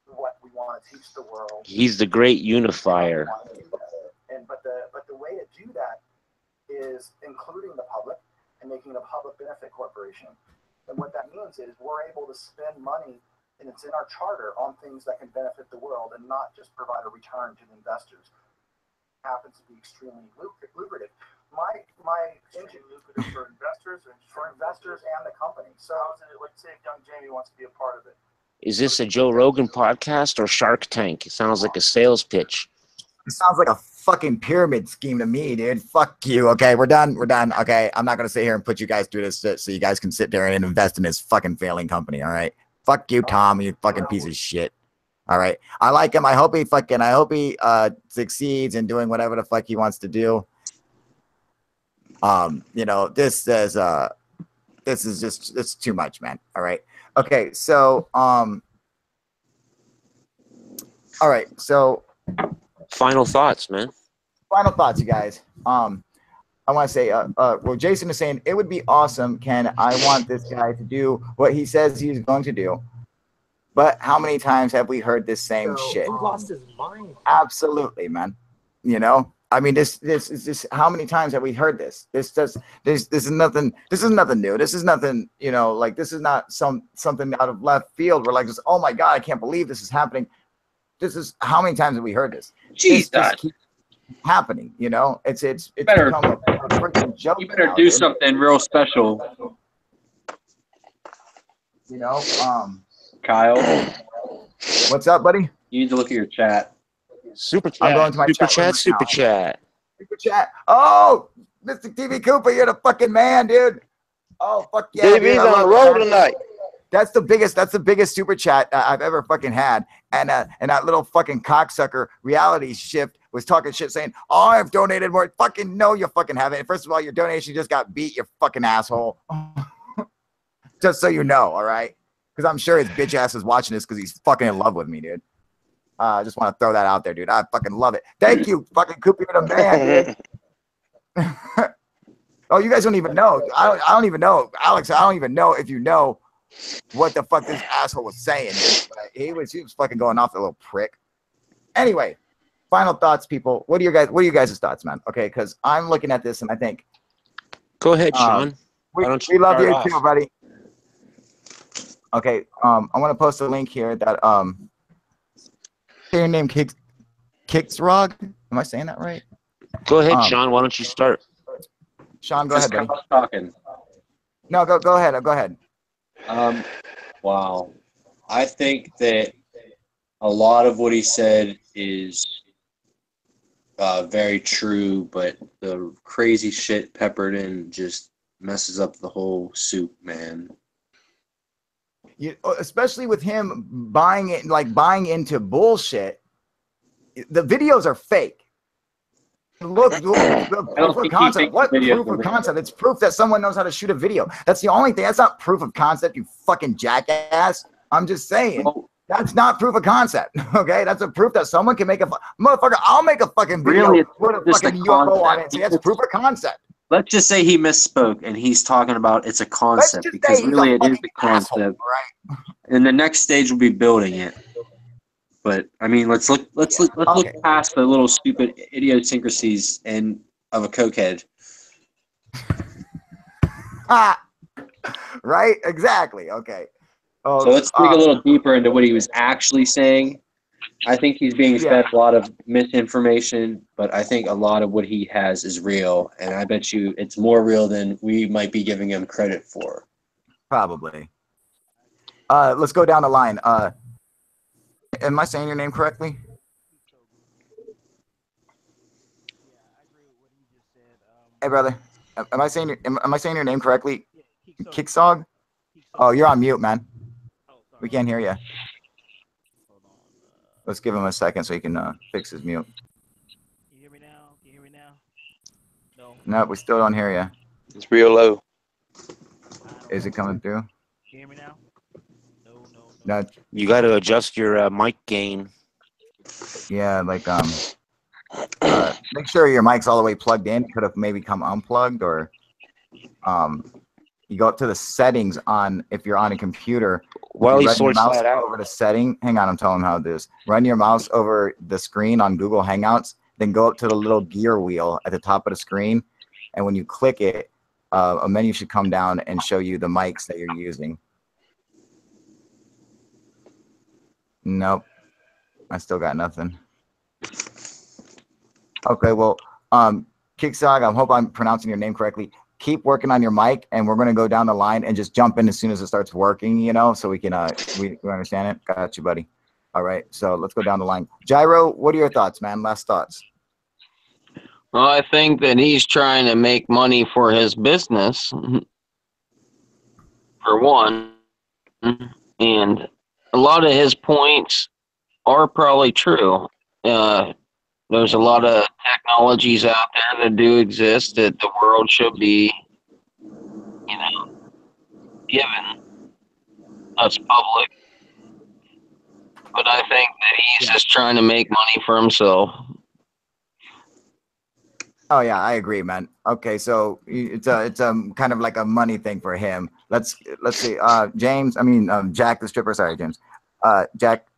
what we want to teach the world. He's the great unifier. But the way to do that is including the public and making it a public benefit corporation. And what that means is we're able to spend money, and it's in our charter, on things that can benefit the world and not just provide a return to the investors. It happens to be extremely lucrative. My engine lucrative for investors and the company. So let's say if young Jamie wants to be a part of it. Is this a Joe Rogan podcast or Shark Tank? It sounds like a sales pitch. It sounds like a fucking pyramid scheme to me, dude. Fuck you. Okay, we're done. We're done. Okay, I'm not gonna sit here and put you guys through this so you guys can sit there and invest in this fucking failing company. All right. Fuck you, Tom. You fucking piece of shit. All right. I like him. I hope he succeeds in doing whatever the fuck he wants to do. You know, this is just, it's too much, man. All right. Okay. So, all right. So final thoughts, man. Final thoughts, you guys. I want to say, well, Jason is saying it would be awesome, Ken. I want this guy to do what he says he's going to do. But how many times have we heard this same shit? He lost his mind. Absolutely, man. You know, I mean, this is just how many times have we heard this? This is nothing. This is nothing new. This is nothing. You know, like this is not something out of left field. We're like, just, oh my god, I can't believe this is happening. This is how many times have we heard this? Jeez, this keeps happening. You know, it's better, become a freaking joke. You better do something real special. You know, Kyle. What's up, buddy? You need to look at your chat. Super chat. I'm going to my super chat. Super chat. Super chat. Oh, Mr. TV Cooper, you're the fucking man, dude. Oh, fuck yeah. TV's on the road tonight. That's the biggest super chat I've ever fucking had. And that little fucking cocksucker reality shift was talking shit saying, oh, I've donated more. Fucking no, you fucking haven't. First of all, your donation just got beat, you fucking asshole. Just so you know, all right? Because I'm sure his bitch ass is watching this because he's fucking in love with me, dude. I just want to throw that out there, dude. I fucking love it. Thank you, fucking Cooper, you're the man, dude. Oh, you guys don't even know. I don't even know. Alex, I don't even know if you know what the fuck this asshole was saying, dude. He was fucking going off, the little prick. Anyway, final thoughts, people. What are your guys' thoughts, man? Okay, because I'm looking at this and I think. Go ahead, Sean. We love you too, buddy. Okay, I want to post a link here that say your name Kicksrog. Am I saying that right? Go ahead, Sean. Why don't you start? Sean, go ahead, buddy. Talking. No, go ahead. Go ahead. Wow. I think that a lot of what he said is very true, but the crazy shit peppered in just messes up the whole soup, man. Especially with him buying into bullshit. The videos are fake. Look, proof of concept. What proof of concept? It's proof that someone knows how to shoot a video. That's the only thing. That's not proof of concept, you fucking jackass. I'm just saying. That's not proof of concept. Okay, that's a proof that someone can make a motherfucker. I'll make a fucking video really, with a fucking UFO on it and say that's proof of concept. Let's just say he misspoke and he's talking about it's a concept because really it is a concept. Asshole, right? And the next stage will be building it. But I mean, let's look past the little stupid idiosyncrasies of a cokehead. Right? Exactly. Okay. So let's dig a little deeper into what he was actually saying. I think he's being fed a lot of misinformation, but I think a lot of what he has is real, and I bet you it's more real than we might be giving him credit for. Probably. Let's go down the line. Am I saying your name correctly? Hey, brother. Am I saying your name correctly? Kicksog? Oh, you're on mute, man. We can't hear you. Let's give him a second so he can fix his mute. Can you hear me now? Can you hear me now? No. No, we still don't hear you. It's real low. Is it coming through? Can you hear me now? No. You got to adjust your mic gain. Yeah, like make sure your mic's all the way plugged in. Could have maybe come unplugged, or you go up to the settings on if you're on a computer. While you he run your sorts mouse that out. over the setting. Hang on, I'm telling him how to do this. Run your mouse over the screen on Google Hangouts, then go up to the little gear wheel at the top of the screen, and when you click it, a menu should come down and show you the mics that you're using. Nope, I still got nothing. Okay, well, Kicksog, I hope I'm pronouncing your name correctly. Keep working on your mic, and we're gonna go down the line and just jump in as soon as it starts working, you know, so we can we understand it. Got you, buddy. All right, so let's go down the line. Gyro, what are your thoughts, man? Last thoughts. Well, I think that he's trying to make money for his business, for one, and a lot of his points are probably true. There's a lot of technologies out there that do exist that the world should be, you know, given us public. But I think that he's just trying to make money for himself. Oh yeah, I agree, man. Okay, so it's a kind of like a money thing for him. Let's see. James, I mean Jack the stripper. Sorry, James. Jack,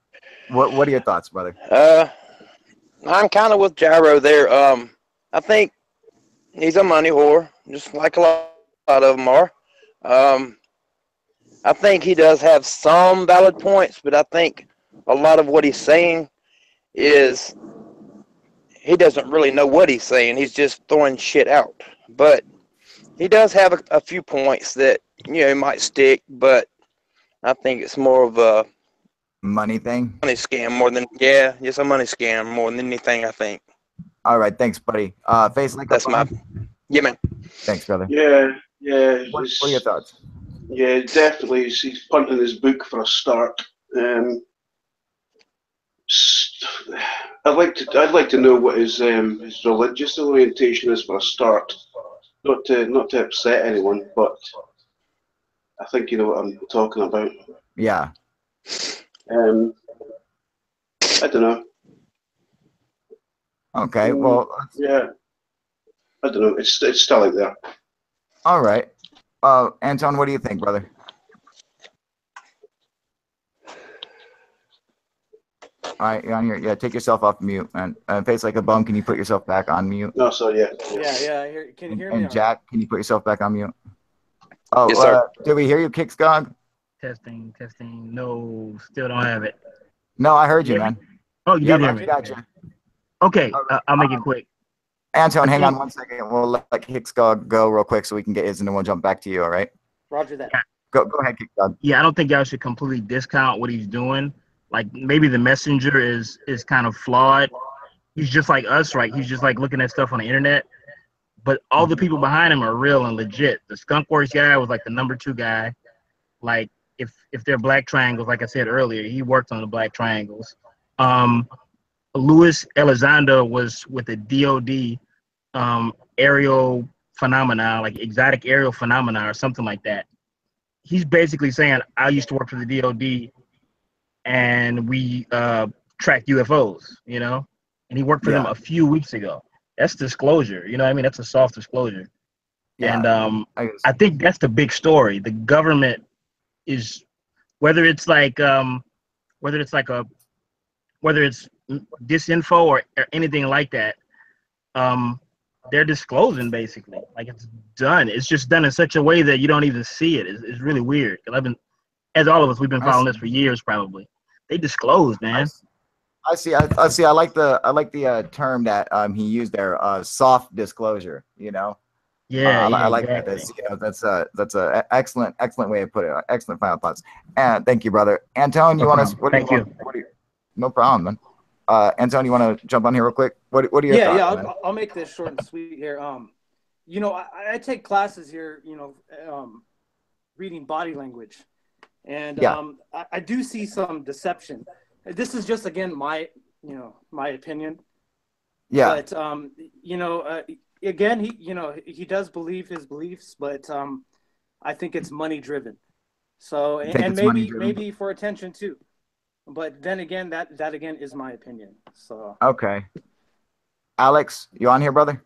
what are your thoughts, brother? I'm kind of with Gyro there. I think he's a money whore, just like a lot of them are. I think he does have some valid points, but I think a lot of what he's saying is he doesn't really know what he's saying. He's just throwing shit out. But he does have a few points that, you know, might stick, but I think it's more of a money thing? Money scam more than, yeah, just a money scam more than anything, I think. All right, thanks, buddy. Face like that's my, yeah, man. Thanks, brother. Yeah. What are your thoughts? Yeah, definitely. He's punting his book for a start. I'd like to know what his religious orientation is for a start. Not to upset anyone, but I think you know what I'm talking about. Yeah. I don't know. Okay, well. Yeah. I don't know. It's still like that. All right. Anton, what do you think, brother? All right, you're on your, yeah, take yourself off mute, man. Face like a bum, can you put yourself back on mute? No, so yeah. Yeah. Can you hear me? And Jack, can you put yourself back on mute? Oh, yes, sir. Did we hear you, Kickskog? Testing. No, still don't have it. No, I heard you, man. Oh, you did hear me. Gotcha. Okay, I'll make it quick. Anton, hang on 1 second. We'll let Kickskog go real quick so we can get his, and then we'll jump back to you. All right? Roger that. Go ahead, Kickskog. Yeah, I don't think y'all should completely discount what he's doing. Like maybe the messenger is kind of flawed. He's just like us, right? He's just like looking at stuff on the internet. But all the people behind him are real and legit. The Skunkworks guy was like the #2 guy. Like if they're black triangles, like I said earlier, he worked on the black triangles. Luis Elizondo was with the DOD aerial phenomena, like exotic aerial phenomena or something like that. He's basically saying, I used to work for the DOD and we tracked UFOs, you know, and he worked for them a few weeks ago. That's disclosure, you know what I mean? That's a soft disclosure. Yeah, and I think that's the big story. The government is, whether it's disinfo or anything like that, they're disclosing basically. Like it's done. It's just done in such a way that you don't even see it. It's really weird. As all of us, we've been following this for years probably. They disclose, man. I see. I like the term that he used there, soft disclosure, you know. Yeah, I like exactly. that. That's a excellent way to put it. Excellent final thoughts. And thank you, brother. Anton, you want to? No problem, man. Anton, you want to jump on here real quick? What are your thoughts? Yeah. I'll make this short and sweet here. You know, I take classes here. You know, reading body language, and I do see some deception. This is just again my opinion. Yeah. But you know, again, he does believe his beliefs, but I think it's money driven. So and maybe for attention too. But then again, that again is my opinion. So okay. Alex, you on here, brother?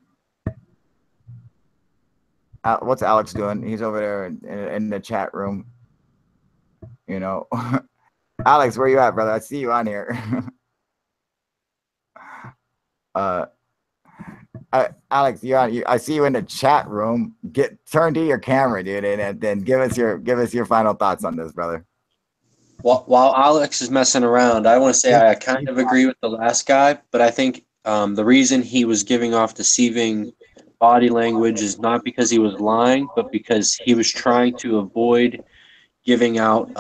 What's Alex doing? He's over there in the chat room. You know, Alex, where you at, brother? I see you on here. Alex, you're on. I see you in the chat room. Turn to your camera, dude, and then give us your final thoughts on this, brother. While Alex is messing around, I want to say I kind of agree with the last guy, but I think the reason he was giving off deceiving body language is not because he was lying, but because he was trying to avoid giving out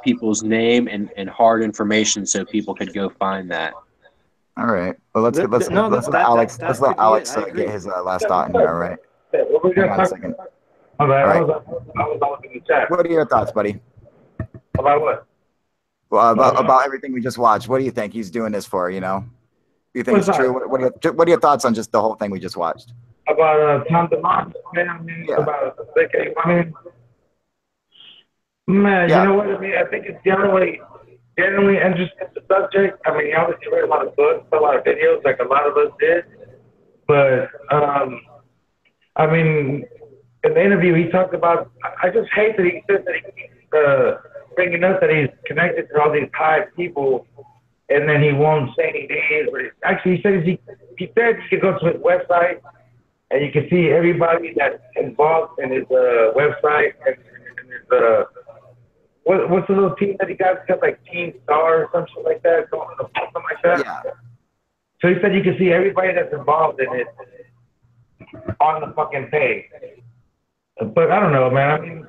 people's name and hard information so people could go find that. All right. Well, let's let Alex get his last thought in here. All right. Hang on a second. All right. What are your thoughts, buddy? About what? Well, about everything we just watched. What do you think he's doing this for? You know, do you think it's true? What are your thoughts on just the whole thing we just watched? About Tom DeLonge, about man, you know what I mean? I think it's generally interesting, the subject. I mean, he obviously read a lot of books, a lot of videos, like a lot of us did. But, I mean, in the interview, he talked about, I just hate that he says that he keeps bringing up that he's connected to all these high people, and then he won't say any names. But actually, he said he could go to his website, and you can see everybody that's involved in his website and his what's the little team that he got? It's got like Team Star or something like that, something like that. Yeah. So he said you can see everybody that's involved in it on the fucking page. But I don't know, man. I mean,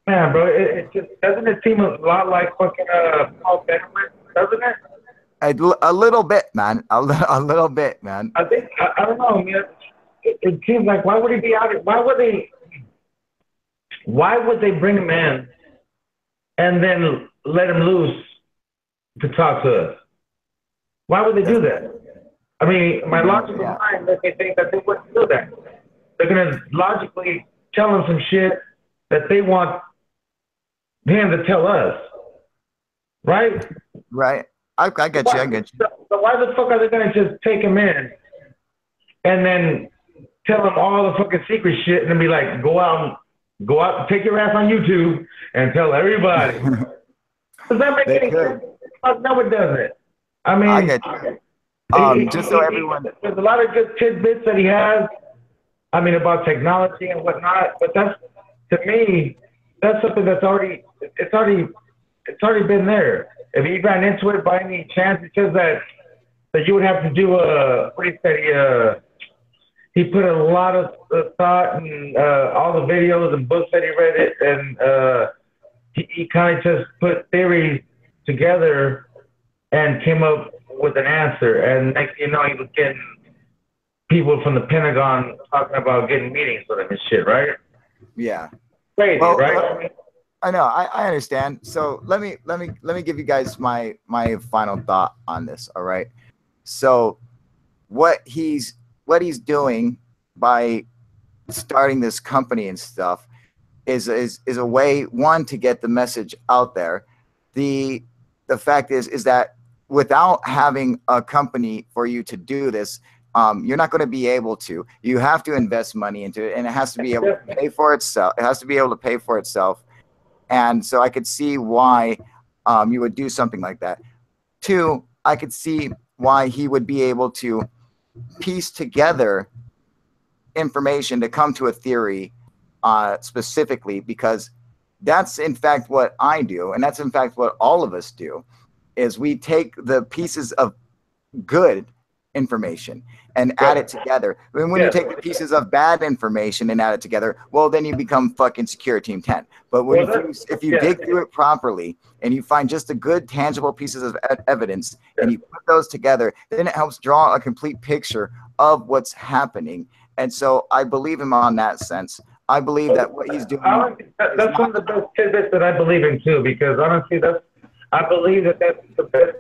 man, bro, it just doesn't it seem a lot like fucking Paul Benjamin, doesn't it? A little bit, man. A little bit, man. I think I don't know, man. It seems like why would he be out here? Why would they bring him in and then let him loose to talk to us? Why would they do that? I mean, my logical mind makes me think that they wouldn't do that. They're gonna logically tell him some shit that they want him to tell us, right? Right. I get you. I get you. So why the fuck are they gonna just take him in and then tell him all the fucking secret shit and then be like, go out, take your ass on YouTube and tell everybody? Does that make any sense? No, it doesn't. I mean, I get you. Just so everyone, there's a lot of good tidbits that he has. I mean, about technology and whatnot. But that's, to me, that's something that's already been there. If he ran into it by any chance, it says that you would have to do what he said. He put a lot of thought and all the videos and books that he read it, and he kind of just put theories together and came up with an answer. And next thing you know, he was getting people from the Pentagon talking about getting meetings with him and shit, right? Yeah. Crazy, right? I know. I understand. So let me give you guys my final thought on this. All right. So what he's doing by starting this company and stuff is a way, one, to get the message out there. The fact is that without having a company for you to do this, you're not going to be able to. You have to invest money into it, and it has to be able to pay for itself. It has to be able to pay for itself. And so I could see why you would do something like that. Two, I could see why he would be able to piece together information to come to a theory specifically, because that's in fact what I do, and that's in fact what all of us do, is we take the pieces of good information and add it together. And when you take the pieces of bad information and add it together, well, then you become fucking Secure Team 10. But when if you dig through it properly and you find just the good, tangible pieces of evidence and you put those together, then it helps draw a complete picture of what's happening. And so I believe him on that sense. I believe that what he's doing. That's one of the best tidbits that I believe in too, because honestly, I believe that that's the best.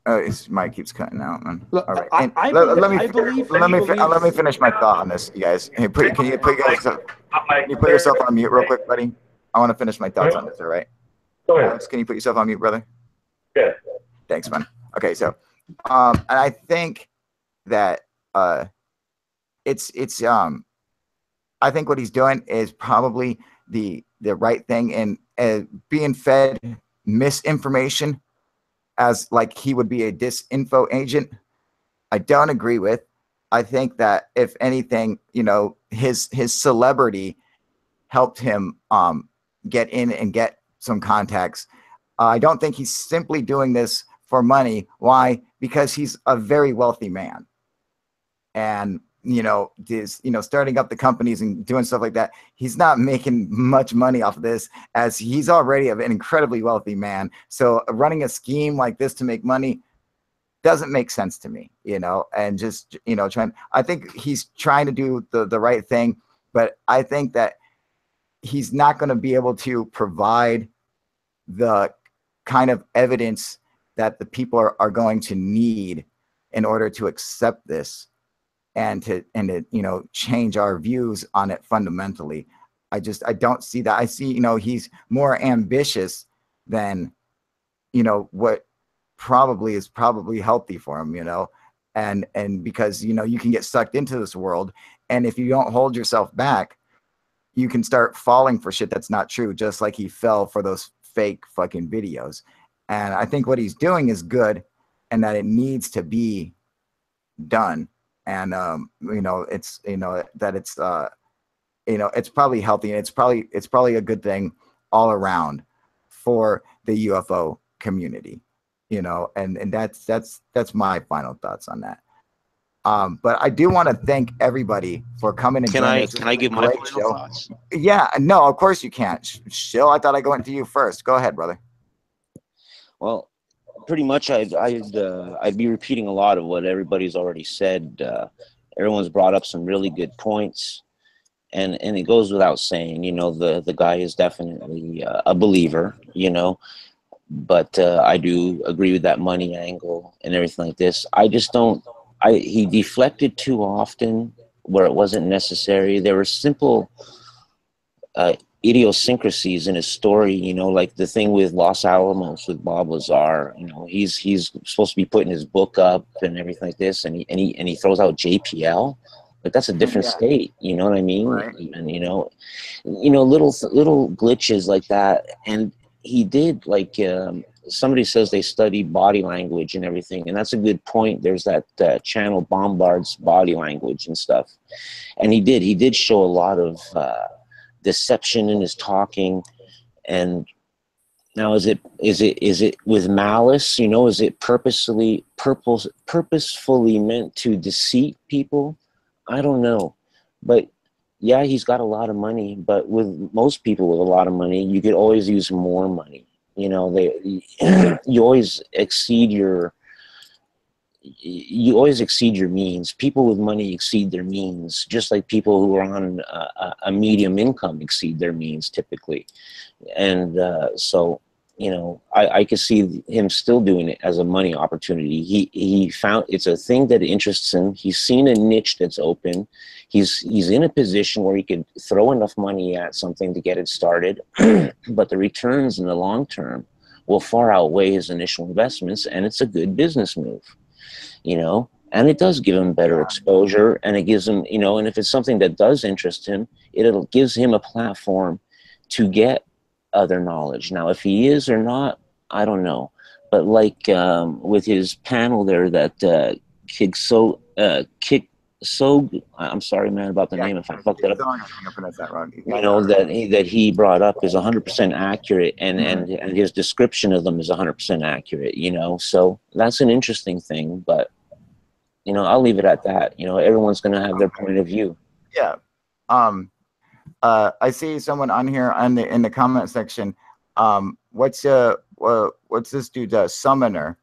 His mic keeps cutting out, man. All right, let me finish my thought on this, you guys. Hey, can you put yourself on mute real quick, buddy? I want to finish my thoughts on this. All right, Alex, can you put yourself on mute, brother? Yeah. Thanks, man. Okay, so and I think that it's I think what he's doing is probably the right thing, and being fed misinformation as like he would be a disinfo agent, I don't agree with. I think that if anything, you know, his celebrity helped him get in and get some contacts. I don't think he's simply doing this for money. Why? Because he's a very wealthy man, and starting up the companies and doing stuff like that. He's not making much money off of this, as he's already an incredibly wealthy man. So running a scheme like this to make money doesn't make sense to me, and just, I think he's trying to do the right thing, but I think that he's not going to be able to provide the kind of evidence that the people are going to need in order to accept this and to change our views on it fundamentally. I don't see that. I see, he's more ambitious than, what probably is probably healthy for him, and because, you can get sucked into this world, and if you don't hold yourself back, you can start falling for shit that's not true, just like he fell for those fake fucking videos. And I think what he's doing is good, and that it needs to be done. And it's that it's probably healthy, and it's probably a good thing all around for the UFO community, and that's my final thoughts on that. But I do want to thank everybody for coming and joining us. Can I give my final thoughts? Yeah, no, of course you can't. Shill, I thought I went to you first. Go ahead, brother. Well, pretty much I'd be repeating a lot of what everybody's already said. Everyone's brought up some really good points, and it goes without saying, the guy is definitely a believer, but I do agree with that money angle and everything like this. I just don't. He deflected too often where it wasn't necessary. There were simple idiosyncrasies in his story, like the thing with Los Alamos with Bob Lazar. He's supposed to be putting his book up and everything like this, and he throws out JPL. Like, that's a different state, you know what I mean? Right. And little glitches like that. And he did, like, somebody says they study body language and everything, and that's a good point. There's that channel Bombard's body language and stuff, and he did show a lot of deception in his talking. And now, is it with malice? Is it purposefully meant to deceive people? I don't know, but yeah, he's got a lot of money. But with most people with a lot of money, you could always use more money. You always exceed your means. People with money exceed their means, just like people who are on a medium income exceed their means typically. And so, I could see him still doing it as a money opportunity. He found it's a thing that interests him. He's seen a niche that's open. He's in a position where he could throw enough money at something to get it started, but the returns in the long term will far outweigh his initial investments, and it's a good business move, and it does give him better exposure, and it gives him, and if it's something that does interest him, it gives him a platform to get other knowledge. Now, if he is or not, I don't know. But like with his panel there, that I'm sorry, man, about the name if I fucked it up. That he brought up is 100% accurate, and his description of them is 100% accurate. So that's an interesting thing. But I'll leave it at that. Everyone's going to have their point of view. Yeah. I see someone on here in the comment section. What's this dude, Summoner?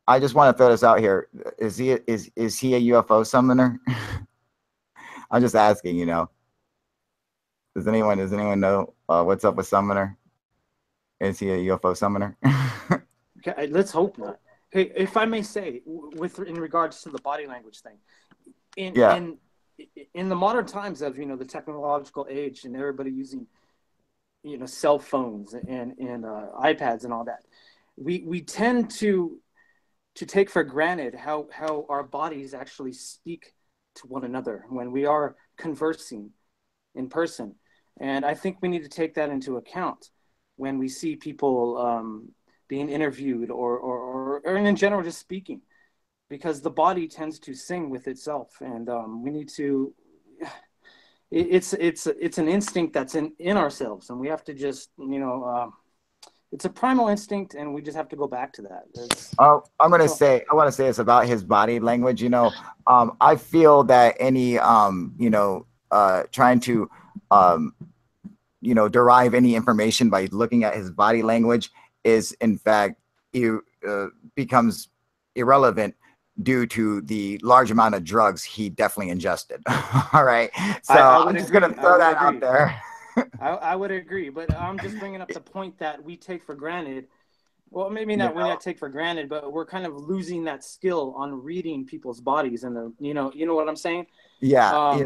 I just want to throw this out here. Is he a UFO summoner? I'm just asking, Does anyone know what's up with Summoner? Is he a UFO summoner? Okay, let's hope not. Hey, if I may say, in regards to the body language thing, in the modern times of the technological age and everybody using cell phones and iPads and all that, we tend to take for granted how our bodies actually speak to one another when we are conversing in person. And I think we need to take that into account when we see people being interviewed or in general just speaking, because the body tends to sing with itself, and we need to. It's an instinct that's in ourselves, and we have to just it's a primal instinct, and we just have to go back to that. I want to say this about his body language. I feel that any trying to derive any information by looking at his body language is in fact becomes irrelevant due to the large amount of drugs he definitely ingested. All right, so I'm just gonna throw that out there. I would agree, but I'm just bringing up the point that we take for granted. Well, maybe not we not take for granted, but we're kind of losing that skill on reading people's bodies, and you know what I'm saying? Yeah,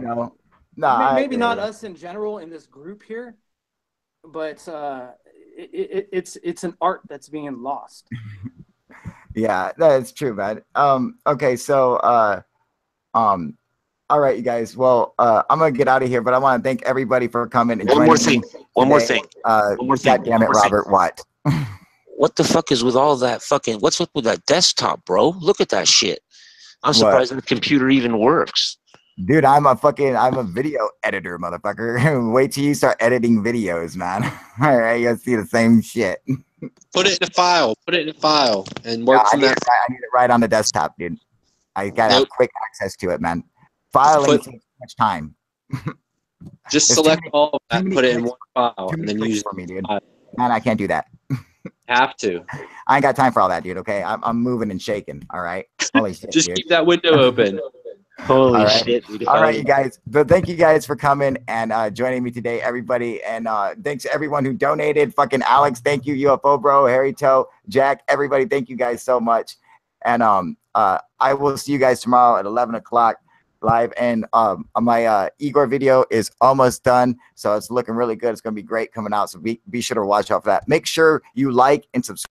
no, maybe not us in general in this group here, but it's an art that's being lost. Yeah, that's true, man. Okay, so all right, you guys. Well, I'm gonna get out of here, but I want to thank everybody for coming and One more thing. God damn it, Robert. What? What the fuck is with all that fucking? What's up with that desktop, bro? Look at that shit. I'm surprised the computer even works. Dude, I'm a video editor, motherfucker. Wait till you start editing videos, man. All right, you'll see the same shit. Put it in a file. Put it in a file and work from that. I need it right on the desktop, dude. I gotta have quick access to it, man. Filing takes too much time. Just select all of that, put it in one file, and then use it for me, dude. Man, I can't do that. Have to. I ain't got time for all that, dude. Okay, I'm moving and shaking. All right. Holy shit. Just dude. keep that window open. Holy shit. Dude. All right, you guys. But thank you guys for coming and joining me today, everybody. And thanks to everyone who donated. Fucking Alex, thank you. UFO Bro, Harry Toe, Jack, everybody. Thank you guys so much. And I will see you guys tomorrow at 11 o'clock live. And my Igor video is almost done, so it's looking really good. It's gonna be great coming out. So be sure to watch out for that. Make sure you like and subscribe.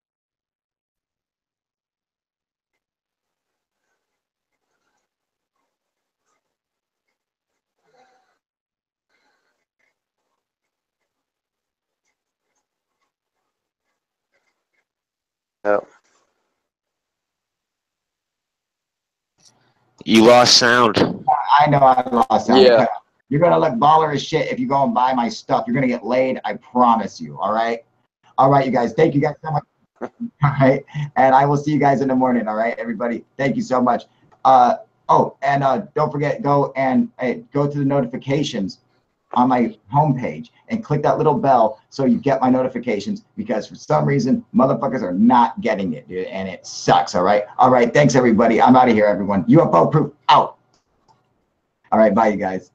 Oh. You lost sound. I know I lost sound. Yeah. You're gonna look baller as shit if you go and buy my stuff. You're gonna get laid. I promise you. All right. All right, you guys. Thank you guys so much. All right. And I will see you guys in the morning. All right, everybody. Thank you so much. Don't forget, go to the notifications on my homepage and click that little bell so you get my notifications, because for some reason motherfuckers are not getting it, dude, and it sucks. All right, thanks everybody. I'm out of here, everyone. UFO proof out. All right, bye you guys.